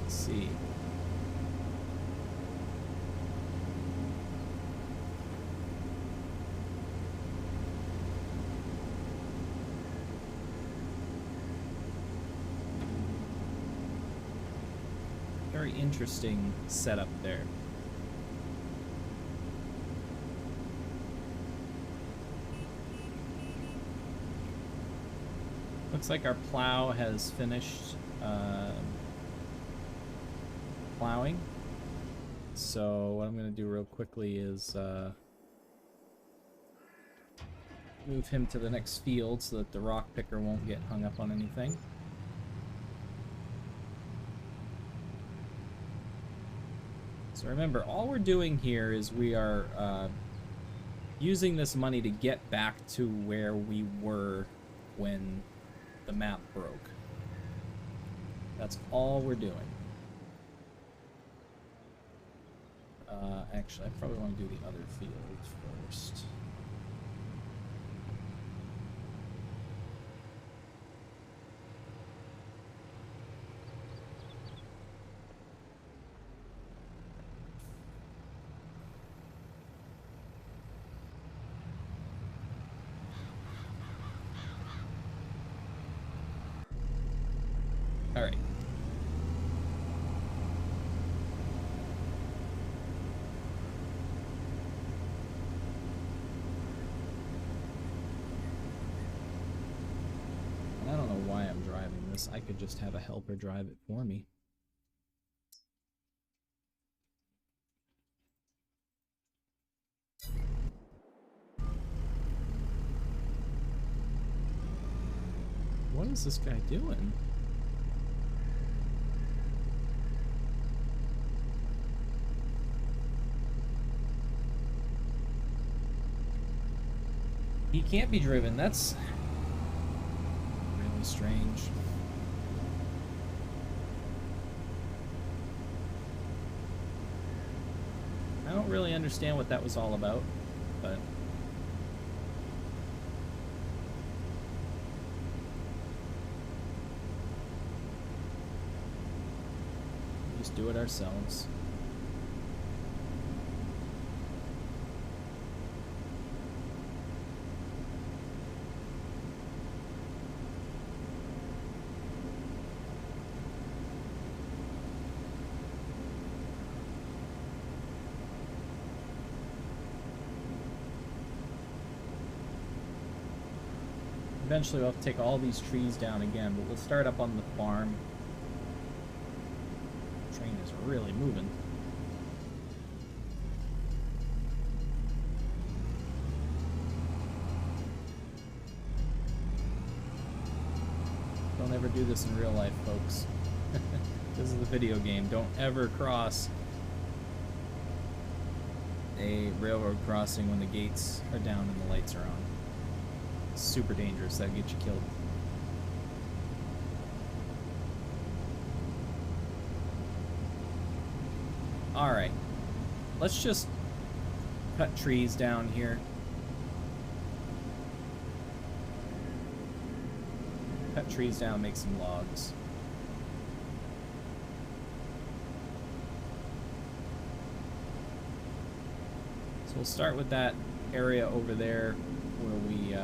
Let's see. Very interesting setup there. Looks like our plow has finished plowing. So what I'm going to do real quickly is move him to the next field so that the rock picker won't get hung up on anything. So remember, all we're doing here is we are using this money to get back to where we were when the map broke. That's all we're doing. Actually, I probably want to do the other field first. All right. I don't know why I'm driving this. I could just have a helper drive it for me. What is this guy doing? He can't be driven. That's really strange. I don't really understand what that was all about, but we'll just do it ourselves. Eventually we'll have to take all these trees down again, but we'll start up on the farm. The train is really moving. Don't ever do this in real life, folks. This is a video game. Don't ever cross a railroad crossing when the gates are down and the lights are on. Super dangerous. That'll get you killed. Alright. Let's just cut trees down here. Cut trees down, make some logs. So we'll start with that area over there where we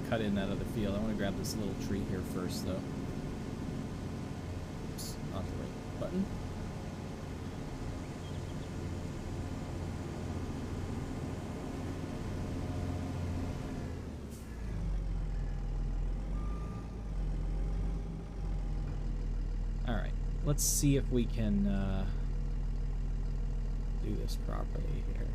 cut in that other field. I want to grab this little tree here first, though. Oops, not the right button. Alright, let's see if we can do this properly here.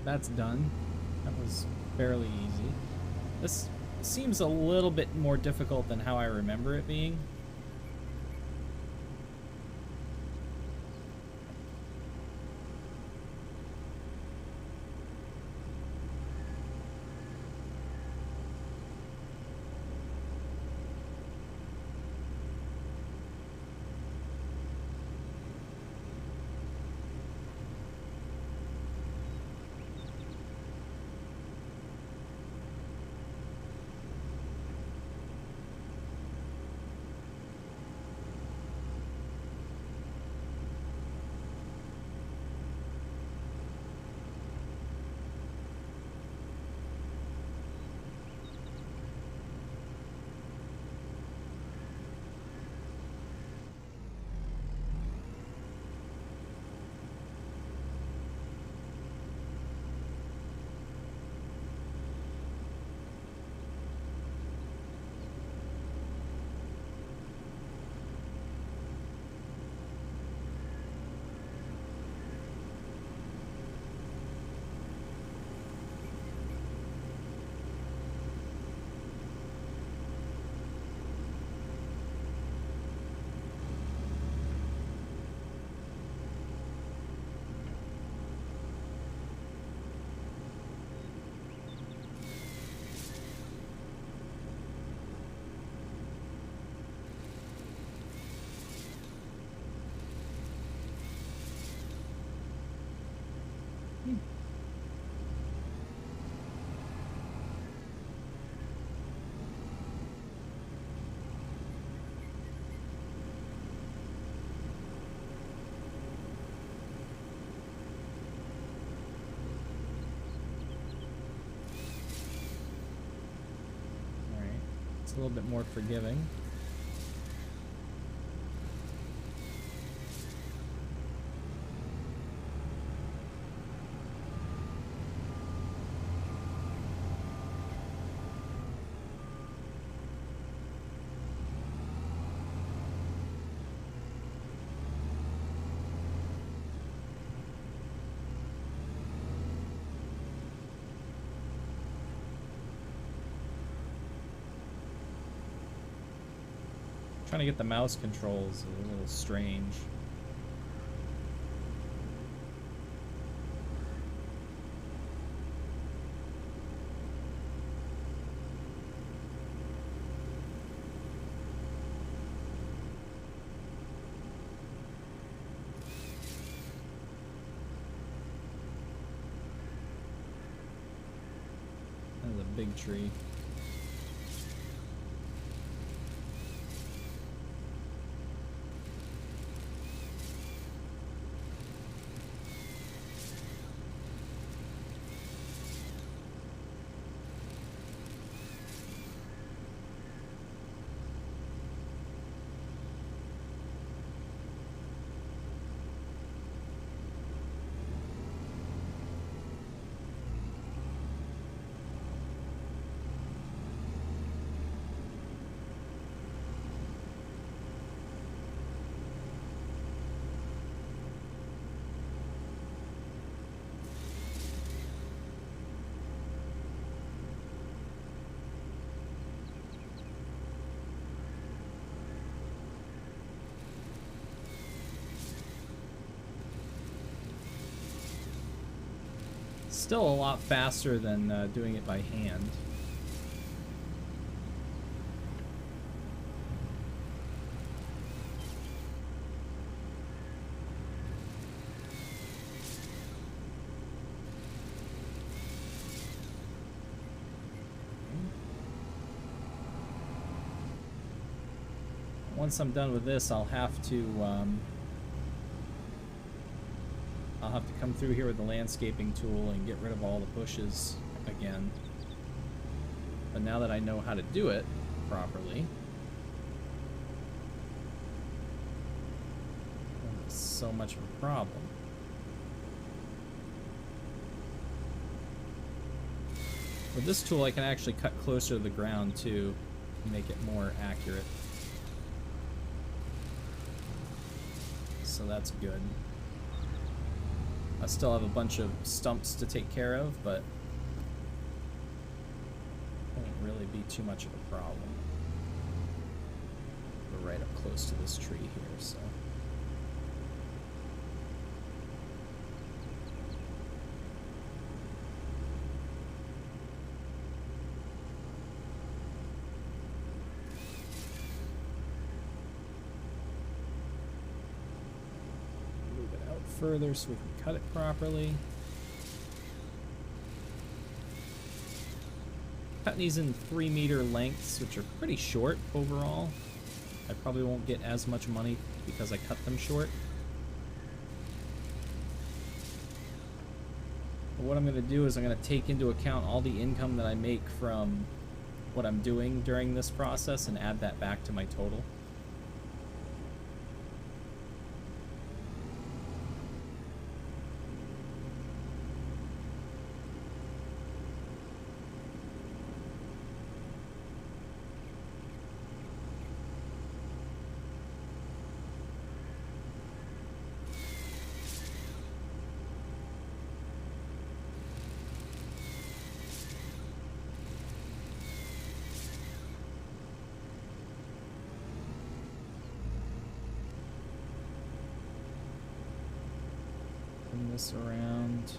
that's done. That was fairly easy. This seems a little bit more difficult than how I remember it being. A little bit more forgiving. Trying to get the mouse controls a little strange. That's a big tree. Still a lot faster than doing it by hand. Once I'm done with this, I'll have to come through here with the landscaping tool and get rid of all the bushes again. But now that I know how to do it properly, it's so much of a problem. With this tool, I can actually cut closer to the ground too, and make it more accurate. So that's good. I still have a bunch of stumps to take care of, but it won't really be too much of a problem. We're right up close to this tree here, so. Further so we can cut it properly. Cutting these in 3-meter lengths, which are pretty short overall. I probably won't get as much money because I cut them short. But what I'm going to do is I'm going to take into account all the income that I make from what I'm doing during this process and add that back to my total. This around.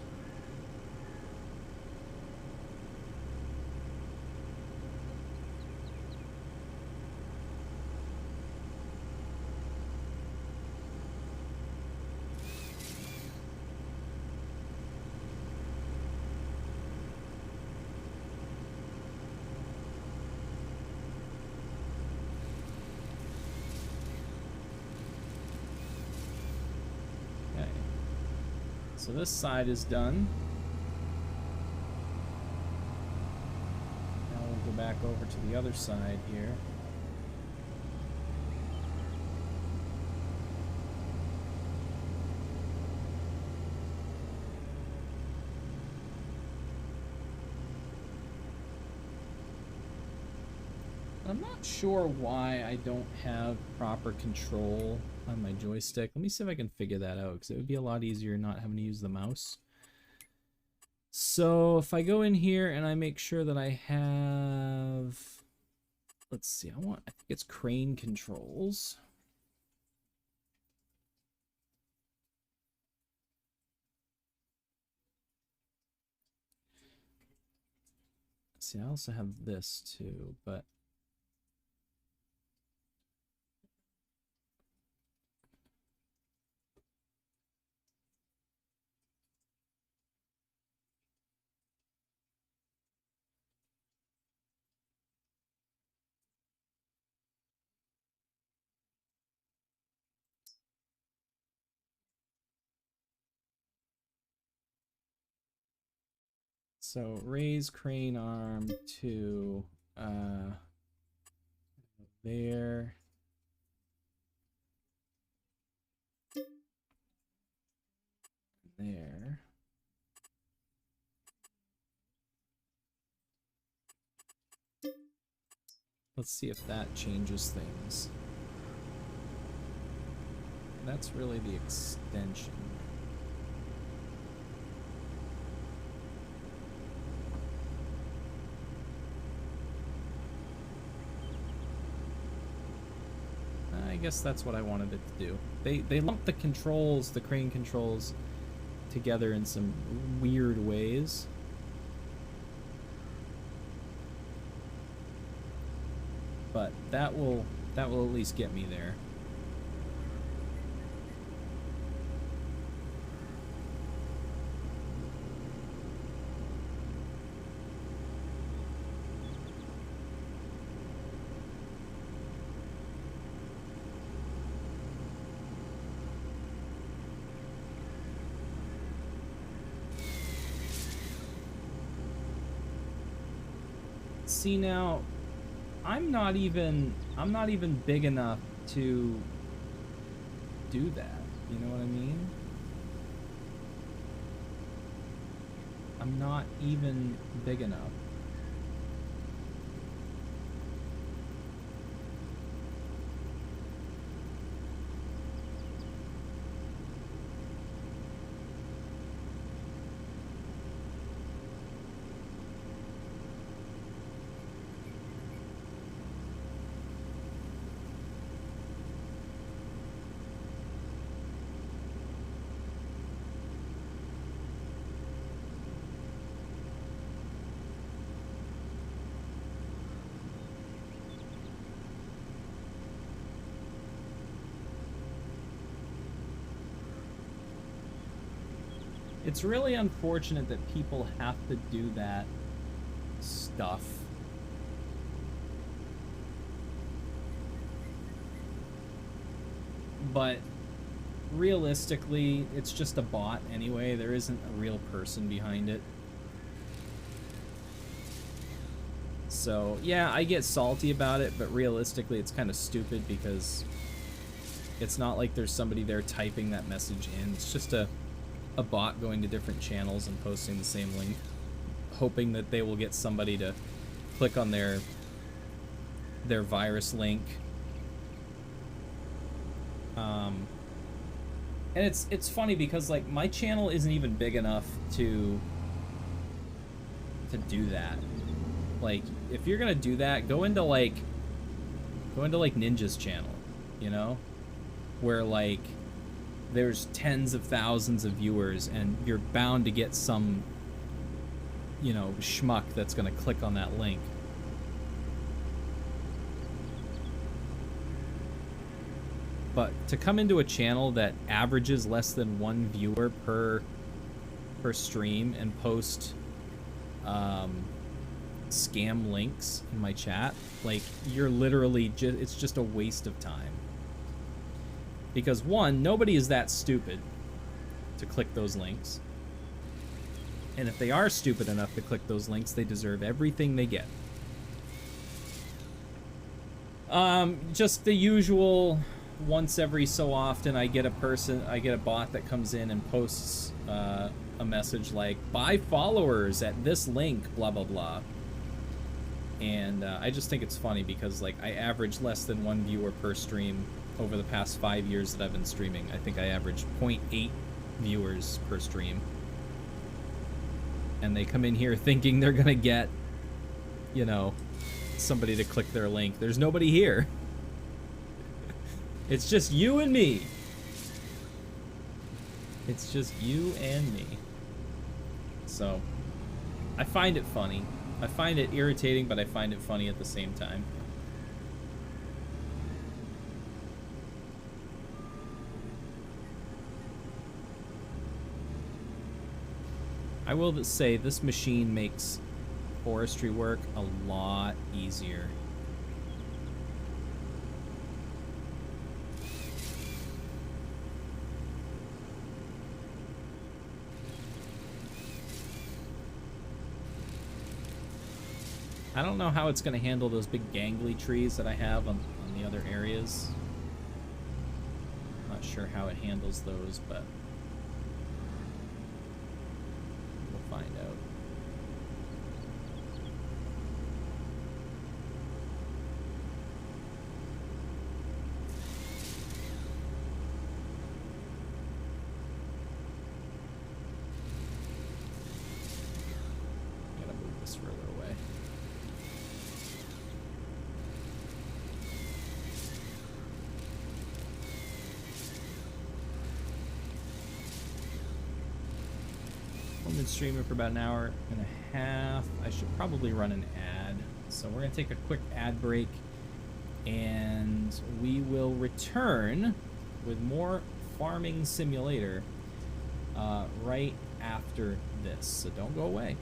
So this side is done. Now we'll go back over to the other side here. I'm not sure why I don't have proper control on my joystick. Let me see if I can figure that out, because it would be a lot easier not having to use the mouse. So if I go in here and I make sure that I have, let's see, I think it's crane controls. See, I also have this too, but so raise crane arm to there. There. Let's see if that changes things. That's really the extension. I guess that's what I wanted it to do. They lump the controls, the crane controls, together in some weird ways. But that will at least get me there. See now, I'm not even big enough to do that. You know what I mean? I'm not even big enough. It's really unfortunate that people have to do that stuff. But realistically, it's just a bot anyway. There isn't a real person behind it. So, yeah, I get salty about it, but realistically, it's kind of stupid because it's not like there's somebody there typing that message in. It's just a bot going to different channels and posting the same link, hoping that they will get somebody to click on their virus link. And it's funny because, like, my channel isn't even big enough to do that. Like, if you're gonna do that, go into like Ninja's channel, you know, where like there's tens of thousands of viewers and you're bound to get some, you know, schmuck that's gonna click on that link. But to come into a channel that averages less than 1 viewer per stream and post scam links in my chat, like, you're literally it's just a waste of time. Because one, nobody is that stupid to click those links. And if they are stupid enough to click those links, they deserve everything they get. Just the usual, once every so often I get a bot that comes in and posts a message like, buy followers at this link, blah blah blah. And I just think it's funny because, like, I average less than 1 viewer per stream over the past 5 years that I've been streaming. I think I averaged 0.8 viewers per stream. And they come in here thinking they're gonna get, you know, somebody to click their link. There's nobody here. It's just you and me. It's just you and me. So, I find it funny. I find it irritating, but I find it funny at the same time. I will say this machine makes forestry work a lot easier. I don't know how it's going to handle those big gangly trees that I have on the other areas. Not sure how it handles those, but we'll find out. Gotta move this further away. Been streaming for about an hour and a half. I should probably run an ad. So we're going to take a quick ad break and we will return with more Farming Simulator right after this. So don't go away.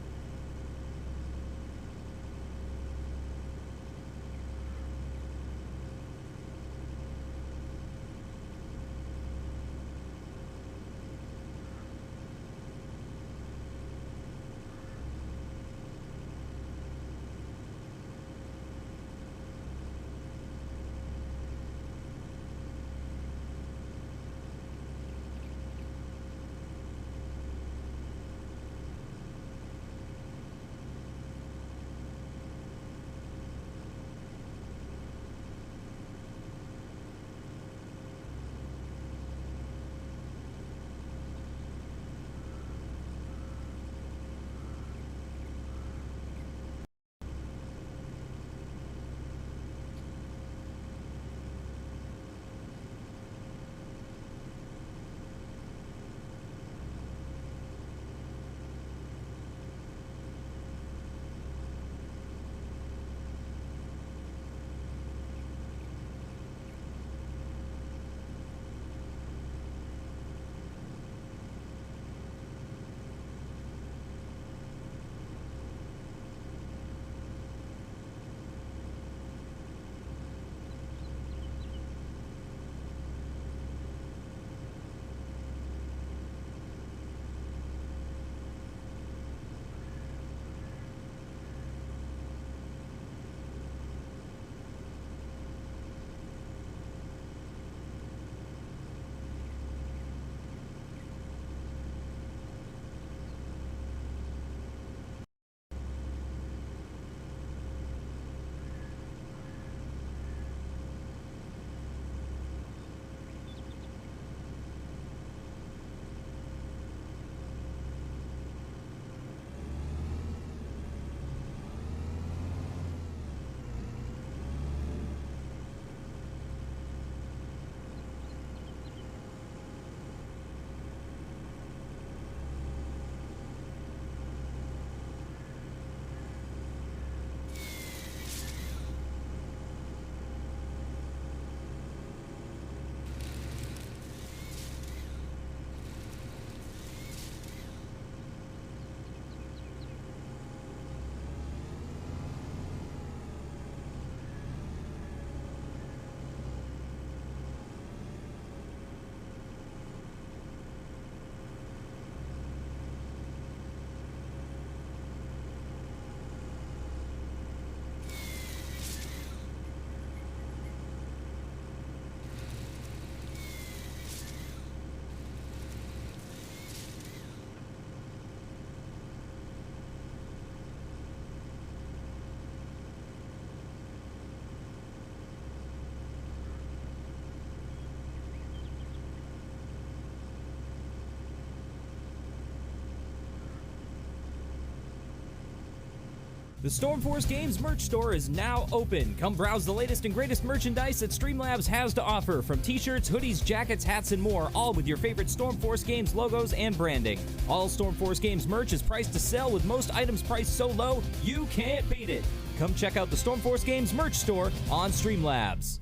The Stormforce Games merch store is now open. Come browse the latest and greatest merchandise that Streamlabs has to offer, from t-shirts, hoodies, jackets, hats, and more, all with your favorite Stormforce Games logos and branding. All Stormforce Games merch is priced to sell, with most items priced so low, you can't beat it. Come check out the Stormforce Games merch store on Streamlabs.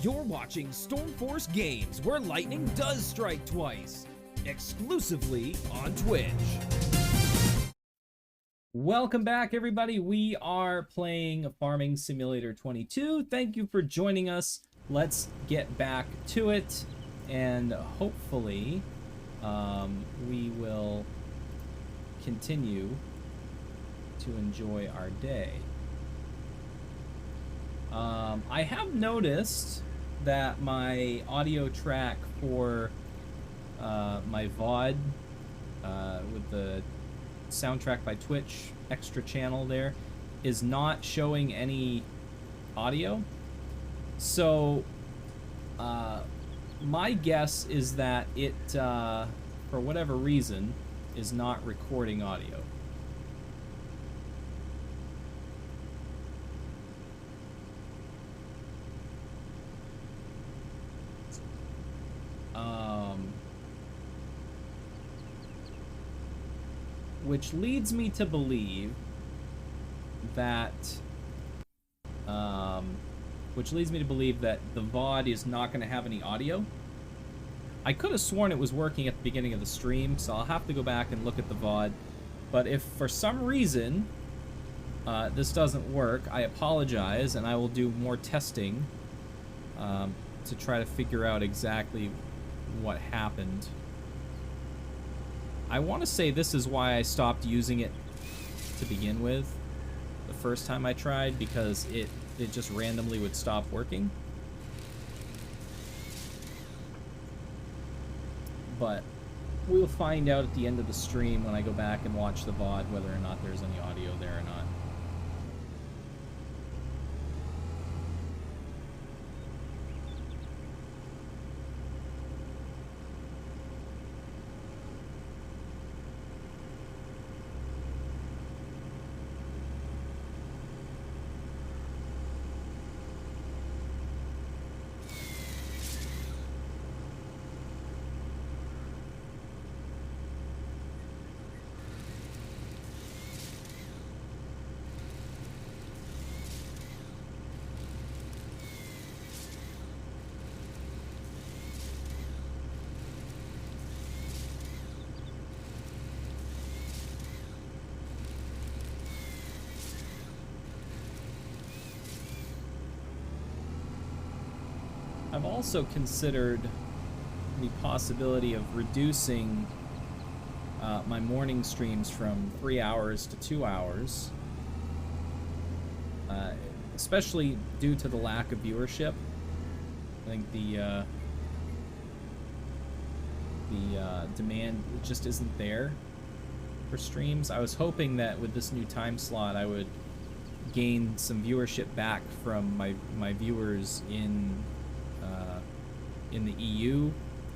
You're watching Stormforce Games, where lightning does strike twice. Exclusively on Twitch. Welcome back, everybody. We are playing Farming Simulator 22. Thank you for joining us. Let's get back to it, and hopefully we will continue to enjoy our day. I have noticed that my audio track for my VOD with the soundtrack by Twitch extra channel there is not showing any audio. So my guess is that it for whatever reason is not recording audio. Which leads me to believe that the VOD is not going to have any audio. I could have sworn it was working at the beginning of the stream, so I'll have to go back and look at the VOD. But if for some reason this doesn't work, I apologize, and I will do more testing to try to figure out exactly what happened. I want to say this is why I stopped using it to begin with the first time I tried, because it just randomly would stop working. But we'll find out at the end of the stream when I go back and watch the VOD whether or not there's any audio there or not. I've also considered the possibility of reducing my morning streams from 3 hours to 2 hours, especially due to the lack of viewership. I think the demand just isn't there for streams. I was hoping that with this new time slot I would gain some viewership back from my viewers in the EU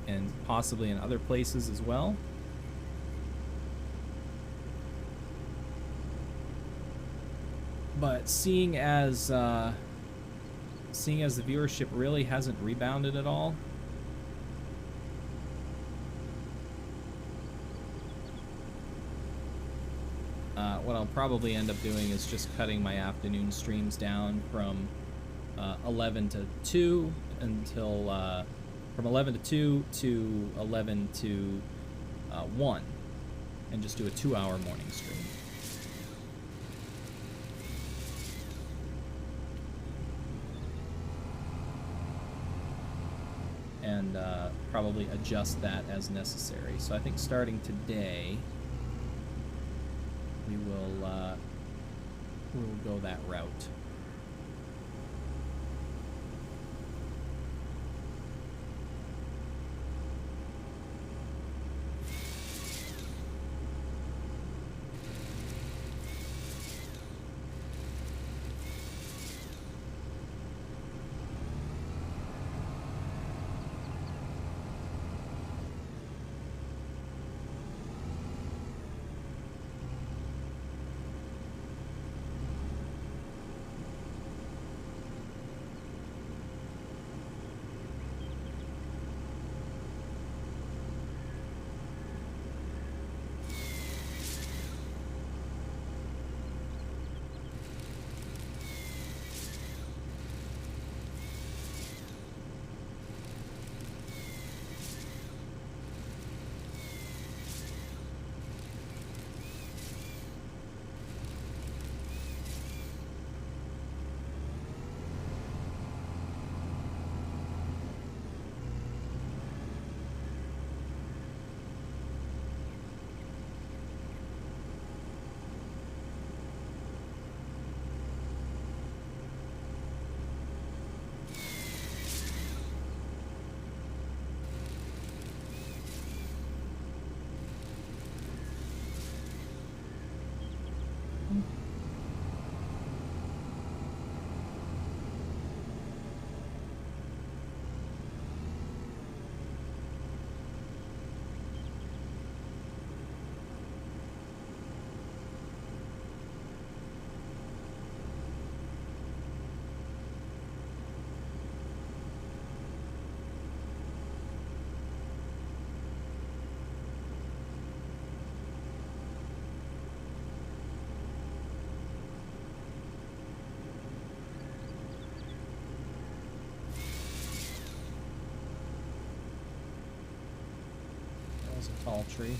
and possibly in other places as well. But seeing as the viewership really hasn't rebounded at all, what I'll probably end up doing is just cutting my afternoon streams down from 11 to 2 until from 11 to 2 to 11 to 1, and just do a 2-hour morning stream. And probably adjust that as necessary. So I think starting today, we will go that route. There's a tall tree.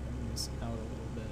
Bring this out a little bit.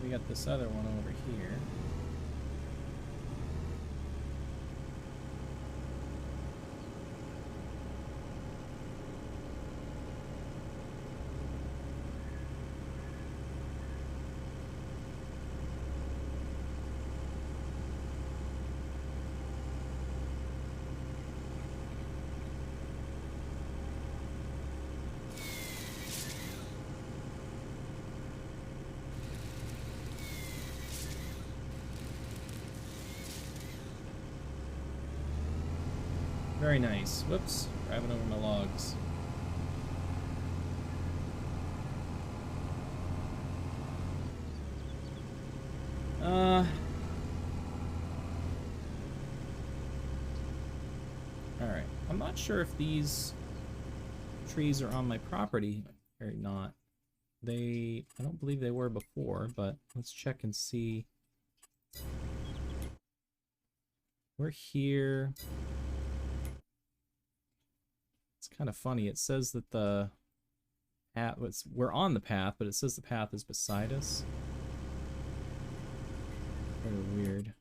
We got this other one over here. Very nice. Whoops, driving over my logs. Alright. I'm not sure if these trees are on my property or not. I don't believe they were before, but let's check and see. We're here. It's kind of funny. It says that the path, we're on the path, but it says the path is beside us. Very weird.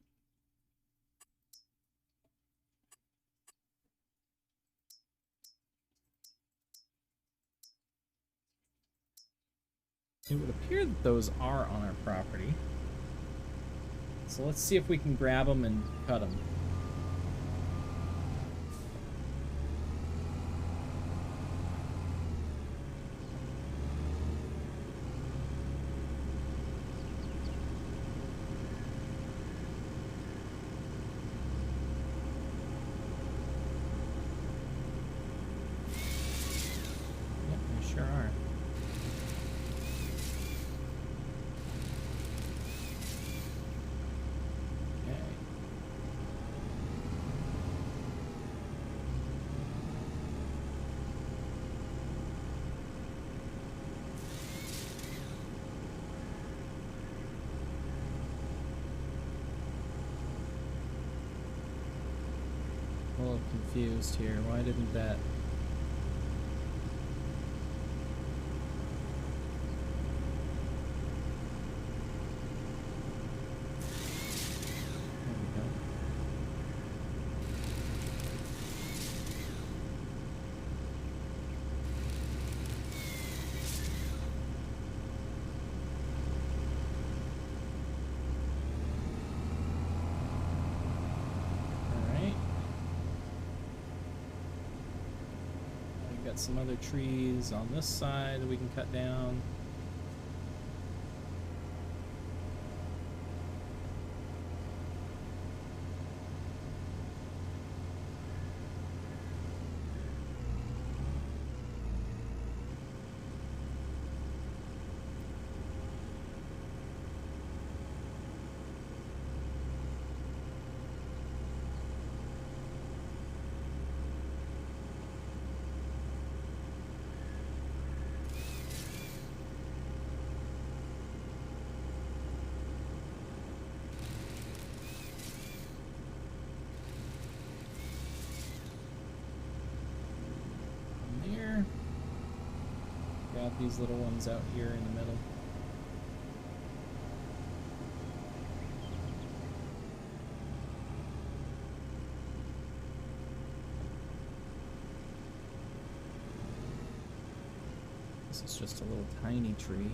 It would appear that those are on our property. So let's see if we can grab them and cut them. A little confused here. Why didn't that... There we go. Got some other trees on this side that we can cut down. Grab these little ones out here in the middle. This is just a little tiny tree.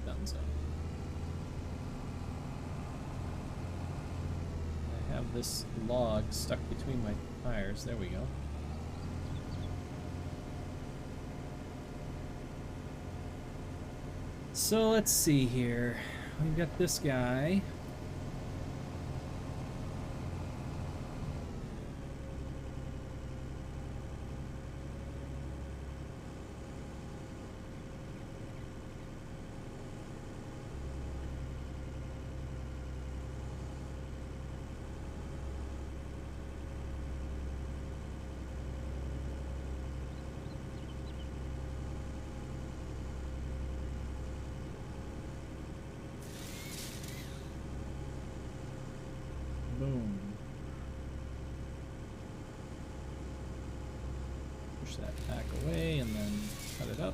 Dunzo. I have this log stuck between my tires. There we go. So let's see here. We've got this guy. Boom. Push that pack away and then cut it up.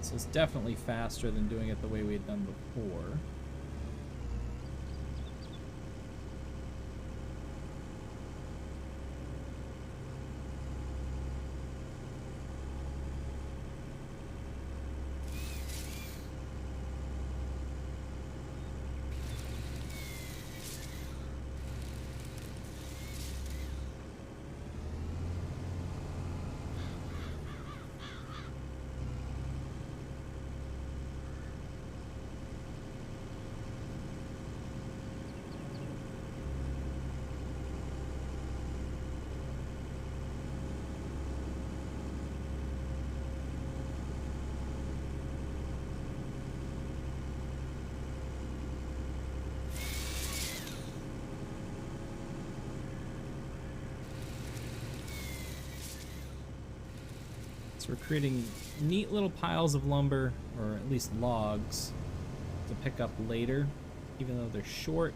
So it's definitely faster than doing it the way we had done before. So we're creating neat little piles of lumber, or at least logs, to pick up later, even though they're short.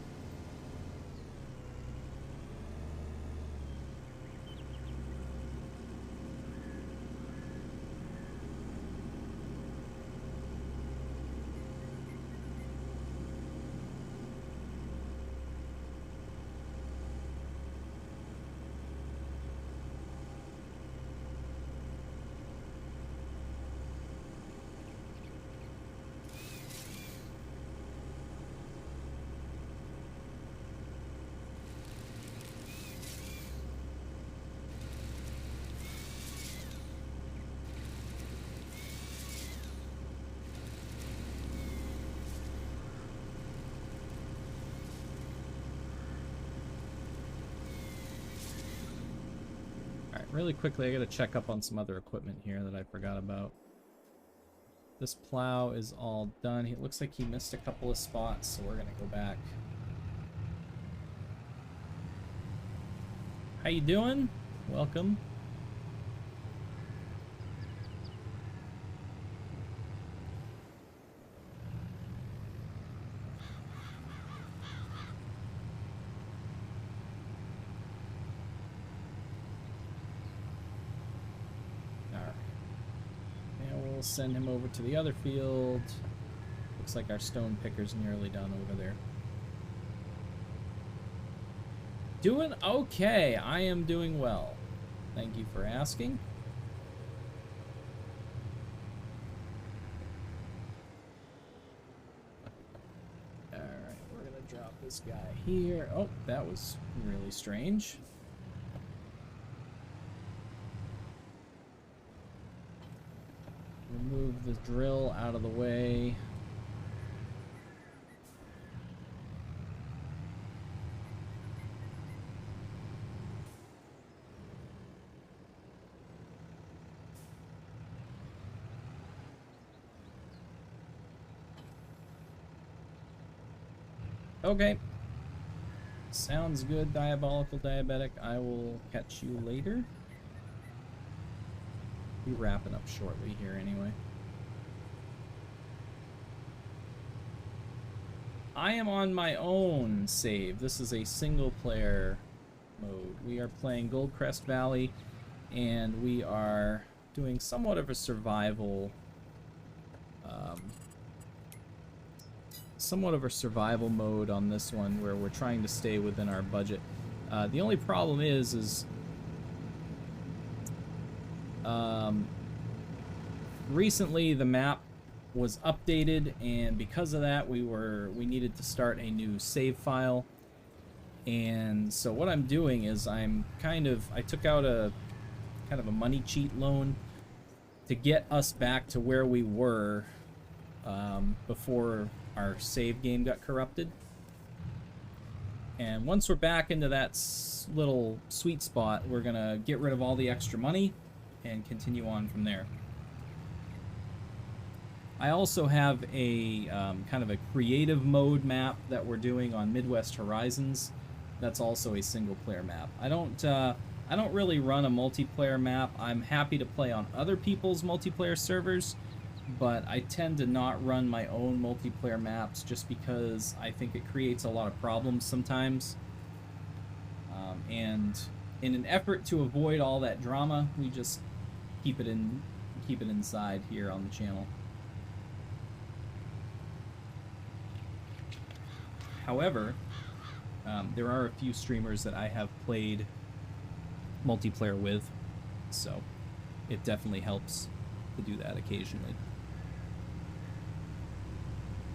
Really quickly, I gotta check up on some other equipment here that I forgot about. This plow is all done. It looks like he missed a couple of spots, so we're gonna go back. How you doing? Welcome. Send him over to the other field. Looks like our stone picker's nearly done over there. Doing okay. I am doing well. Thank you for asking. Alright, we're gonna drop this guy here. Oh, that was really strange. Remove the drill out of the way. Okay. Sounds good, Diabolical Diabetic. I will catch you later. Be wrapping up shortly here anyway. I am on my own save. This is a single player mode. We are playing Goldcrest Valley, and we are doing somewhat of a survival mode on this one, where we're trying to stay within our budget. The only problem is recently the map was updated, and because of that we needed to start a new save file. And so what I'm doing is I took out a kind of a money cheat loan to get us back to where we were before our save game got corrupted. And once we're back into that little sweet spot, we're gonna get rid of all the extra money and continue on from there. I also have a kind of a creative mode map that we're doing on Midwest Horizons. That's also a single player map. I don't really run a multiplayer map. I'm happy to play on other people's multiplayer servers, but I tend to not run my own multiplayer maps just because I think it creates a lot of problems sometimes. And in an effort to avoid all that drama, we just keep it inside here on the channel. However, there are a few streamers that I have played multiplayer with, so it definitely helps to do that occasionally.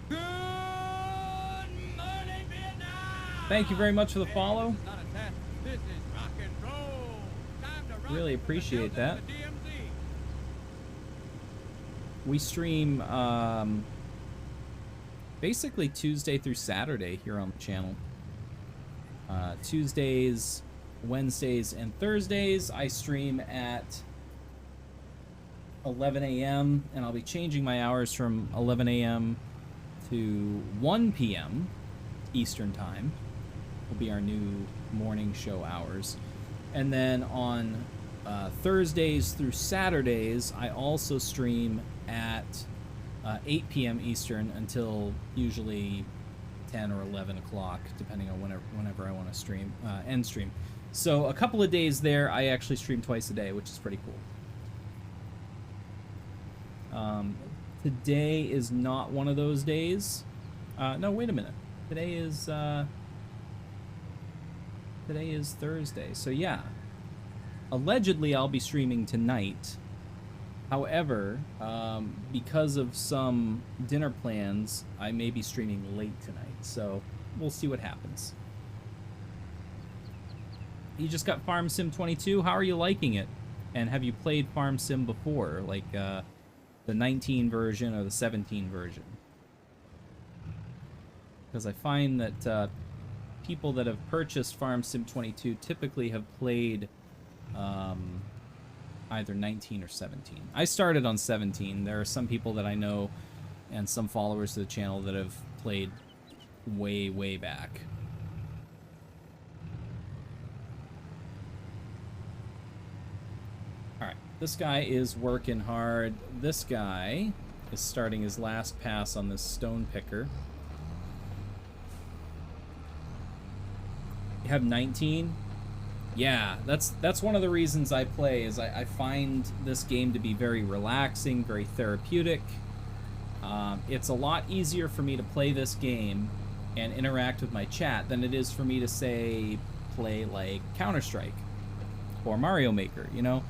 Good morning, Vietnam! Thank you very much for the follow. This is not a test. This is rock and roll. Time to rock Really with the appreciate Delta that. and the DMZ. We stream basically Tuesday through Saturday here on the channel. Tuesdays, Wednesdays, and Thursdays I stream at 11 a.m. and I'll be changing my hours from 11 a.m. to 1 p.m. Eastern Time. Will be our new morning show hours. And then on Thursdays through Saturdays, I also stream at 8 p.m. Eastern until usually 10 or 11 o'clock, depending on whenever I want to stream, end stream. So a couple of days there, I actually stream twice a day, which is pretty cool. Today is not one of those days. No, wait a minute. Today is Thursday. So yeah, allegedly I'll be streaming tonight. However, because of some dinner plans, I may be streaming late tonight. So we'll see what happens. You just got Farm Sim 22. How are you liking it? And have you played Farm Sim before, like the 19 version or the 17 version? Because I find that people that have purchased Farm Sim 22 typically have played either 19 or 17. I started on 17. There are some people that I know and some followers to the channel that have played way, way back. Alright, this guy is working hard. This guy is starting his last pass on this stone picker. You have 19? Yeah, that's one of the reasons I play, is I find this game to be very relaxing, very therapeutic. It's a lot easier for me to play this game and interact with my chat than it is for me to, say, play like Counter-Strike or Mario Maker, you know?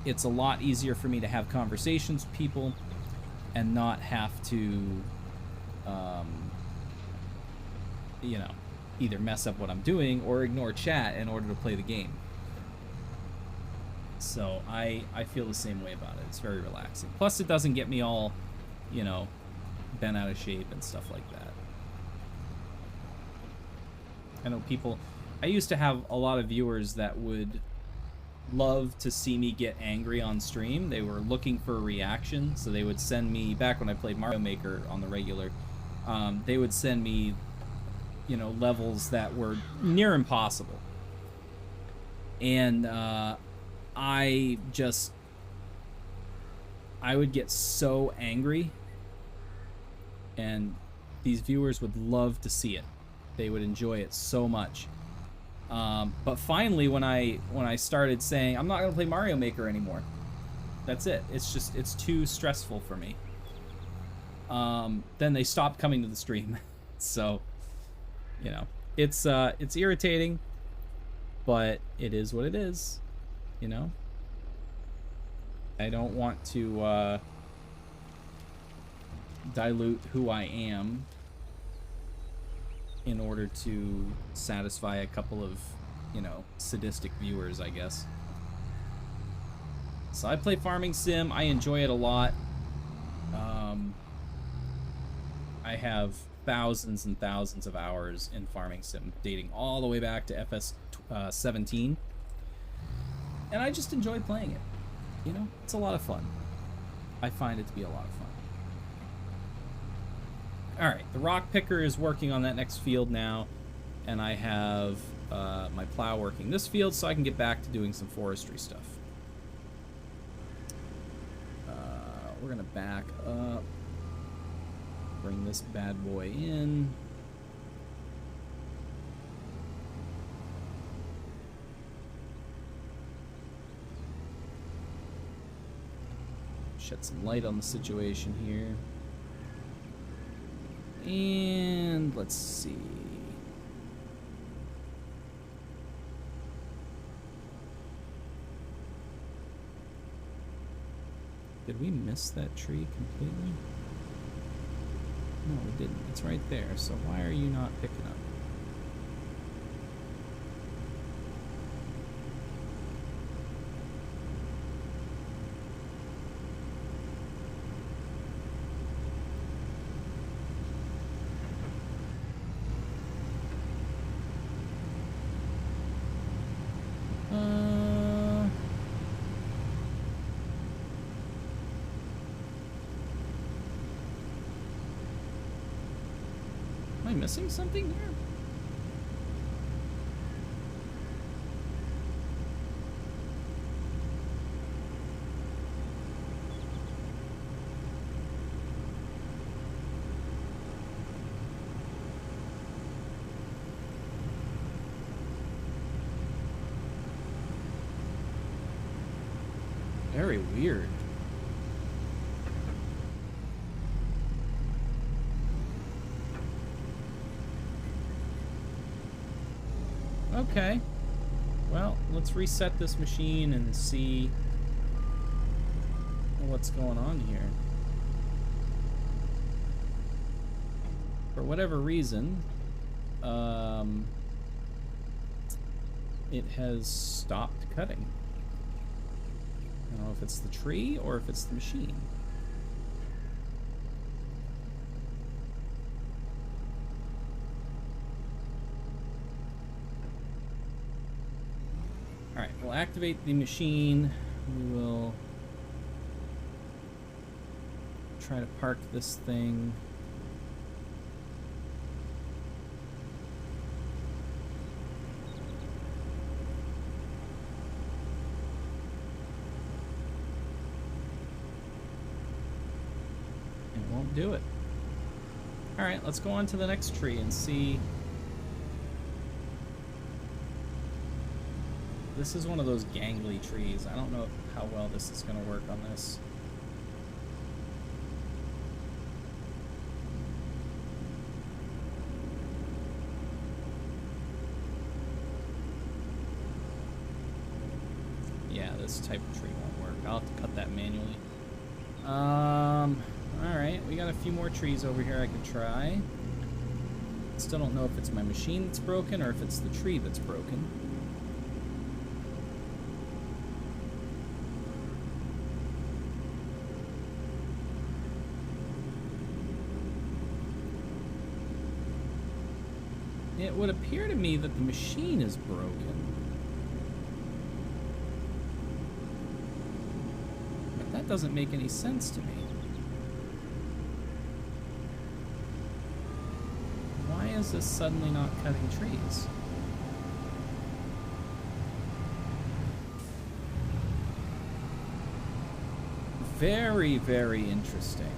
It's a lot easier for me to have conversations with people and not have to, you know, either mess up what I'm doing or ignore chat in order to play the game. So I feel the same way about it. It's very relaxing. Plus it doesn't get me all, you know, bent out of shape and stuff like that. I know people, I used to have a lot of viewers that would love to see me get angry on stream. They were looking for a reaction, so they would send me, back when I played Mario Maker on the regular, they would send me, you know, levels that were near impossible. And I would get so angry, and these viewers would love to see it. They would enjoy it so much. But finally, when I started saying, I'm not going to play Mario Maker anymore, that's it. It's too stressful for me. Then they stopped coming to the stream. So, you know, it's irritating, but it is what it is, you know? I don't want to dilute who I am in order to satisfy a couple of, you know, sadistic viewers, I guess. So I play Farming Sim. I enjoy it a lot. I have thousands and thousands of hours in Farming Sim, dating all the way back to FS 17. And I just enjoy playing it. You know, it's a lot of fun. I find it to be a lot of fun. Alright, the rock picker is working on that next field now, and I have my plow working this field so I can get back to doing some forestry stuff. We're gonna back up, bring this bad boy in. Shed some light on the situation here. And let's see. Did we miss that tree completely? No, we didn't. It's right there. So why are you not picking up? Am I missing something here? Very weird. Okay. Well, let's reset this machine and see what's going on here. For whatever reason, it has stopped cutting. I don't know if it's the tree or if it's the machine. Alright, we'll activate the machine. We will try to park this thing. It won't do it. Alright, let's go on to the next tree and see. This is one of those gangly trees. I don't know how well this is going to work on this. Yeah, this type of tree won't work. I'll have to cut that manually. Alright, we got a few more trees over here I could try. Still don't know if it's my machine that's broken or if it's the tree that's broken. It would appear to me that the machine is broken. But that doesn't make any sense to me. Why is this suddenly not cutting trees? Very, very interesting.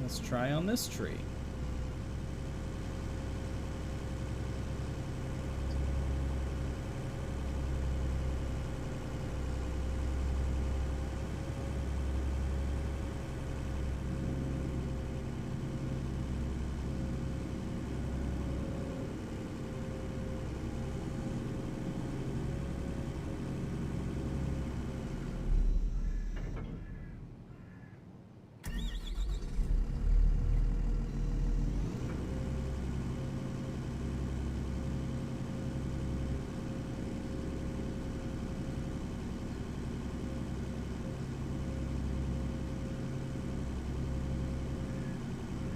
Let's try on this tree.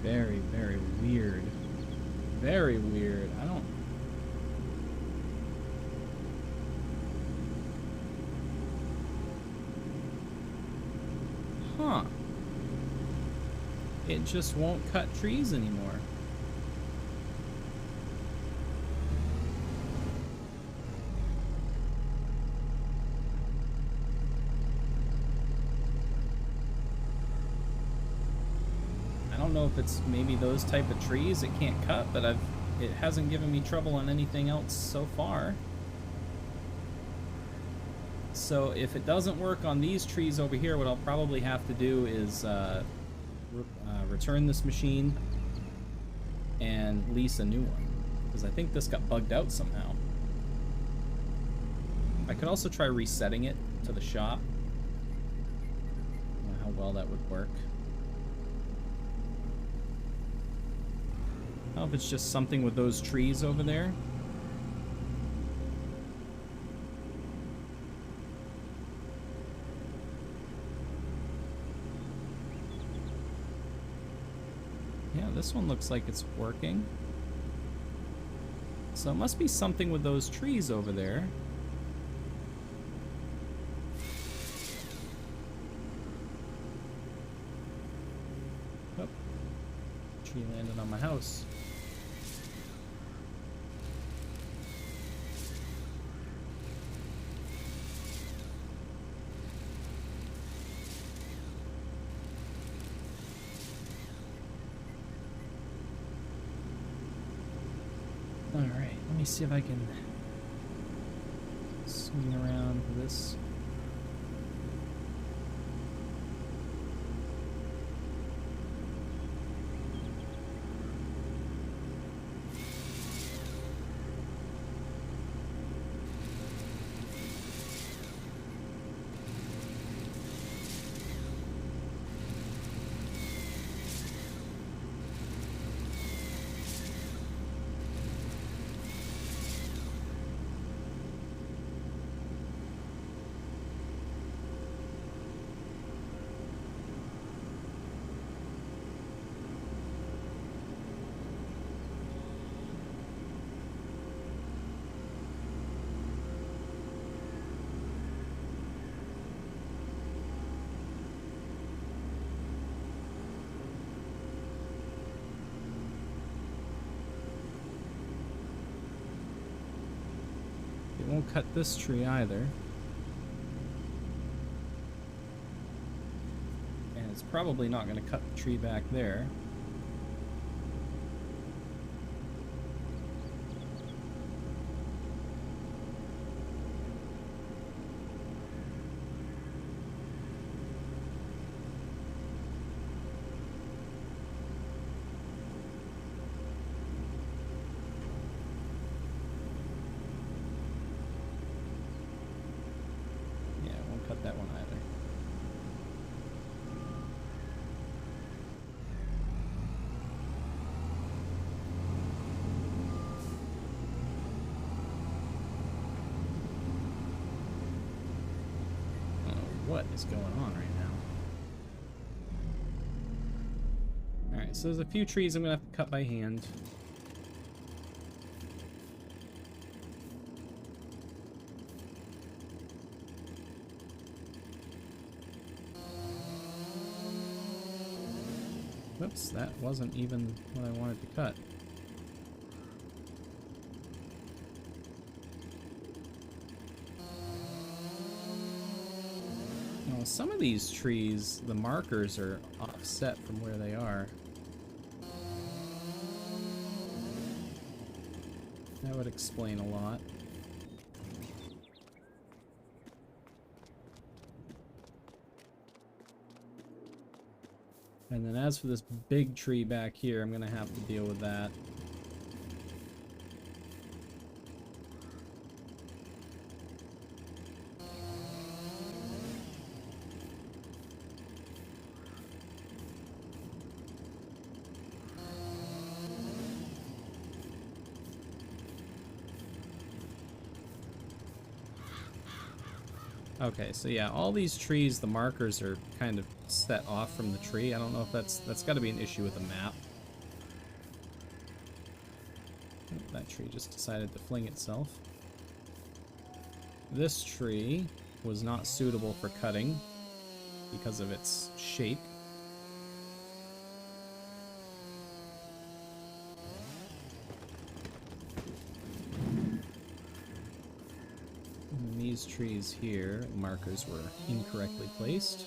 Very, very weird. Very weird. I don't... Huh. It just won't cut trees anymore. I don't know if it's maybe those type of trees it can't cut, but it hasn't given me trouble on anything else so far. So if it doesn't work on these trees over here, what I'll probably have to do is return this machine and lease a new one, because I think this got bugged out somehow. I could also try resetting it to the shop. I don't know how well that would work. I don't know if it's just something with those trees over there. Yeah, this one looks like it's working. So it must be something with those trees over there. Oh, tree landed on my house. Alright, let me see if I can swing around this. won't cut this tree either. And it's probably not going to cut the tree back there. Cut that one either. I don't know what is going on right now. Alright, so there's a few trees I'm gonna have to cut by hand. Whoops, that wasn't even what I wanted to cut. Now, some of these trees, the markers are offset from where they are. That would explain a lot. And then as for this big tree back here, I'm gonna have to deal with that. Okay, so yeah, all these trees, the markers are kind of set off from the tree. I don't know if that's got to be an issue with the map. Oh, that tree just decided to fling itself. This tree was not suitable for cutting because of its shape. And these trees here, markers were incorrectly placed.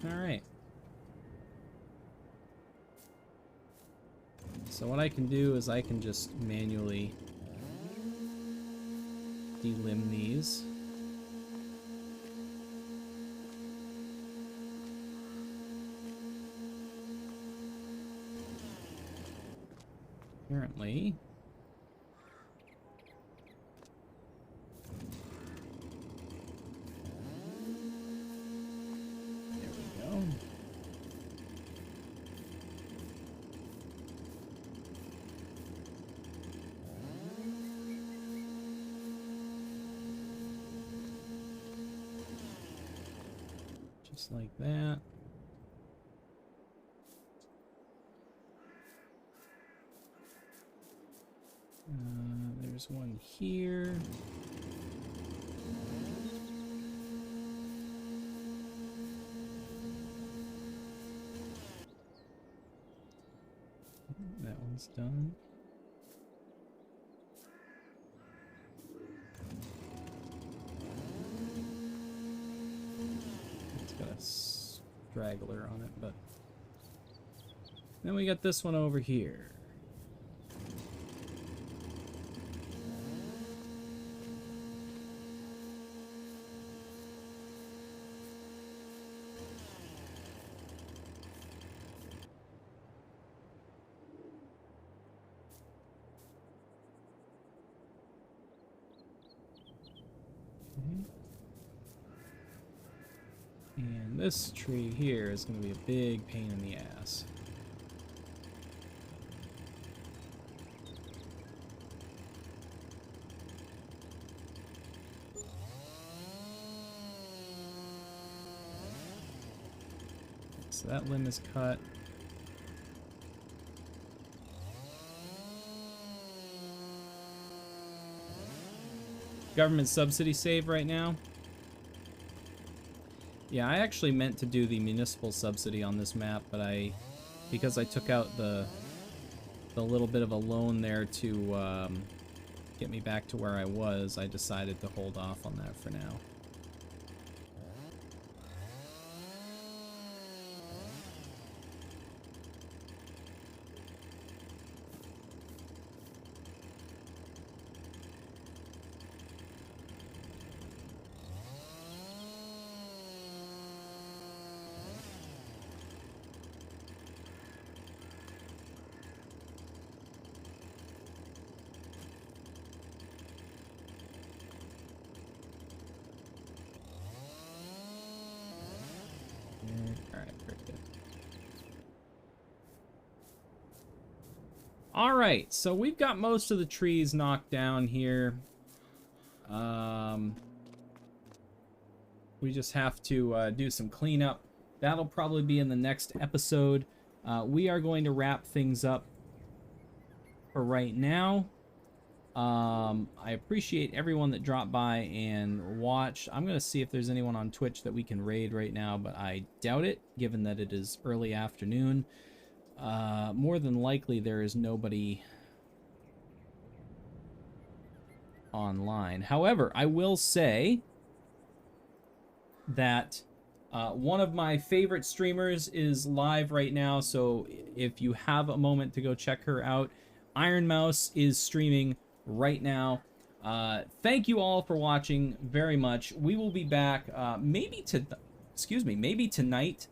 Alright. So what I can do is I can just manually delimb these. Apparently. There we go. Just like that. There's one here. That one's done. It's got a straggler on it, but then we got this one over here. And this tree here is going to be a big pain in the ass. So that limb is cut. Government subsidy save right now. Yeah, I actually meant to do the municipal subsidy on this map, but because I took out the little bit of a loan there to get me back to where I was, I decided to hold off on that for now. Alright, very good. Alright, so we've got most of the trees knocked down here. We just have to do some cleanup. That'll probably be in the next episode. We are going to wrap things up for right now. I appreciate everyone that dropped by and watched. I'm going to see if there's anyone on Twitch that we can raid right now, but I doubt it, given that it is early afternoon. More than likely there is nobody online. However, I will say that one of my favorite streamers is live right now, so if you have a moment to go check her out, Iron Mouse is streaming right now. Thank you all for watching very much. We will be back maybe tonight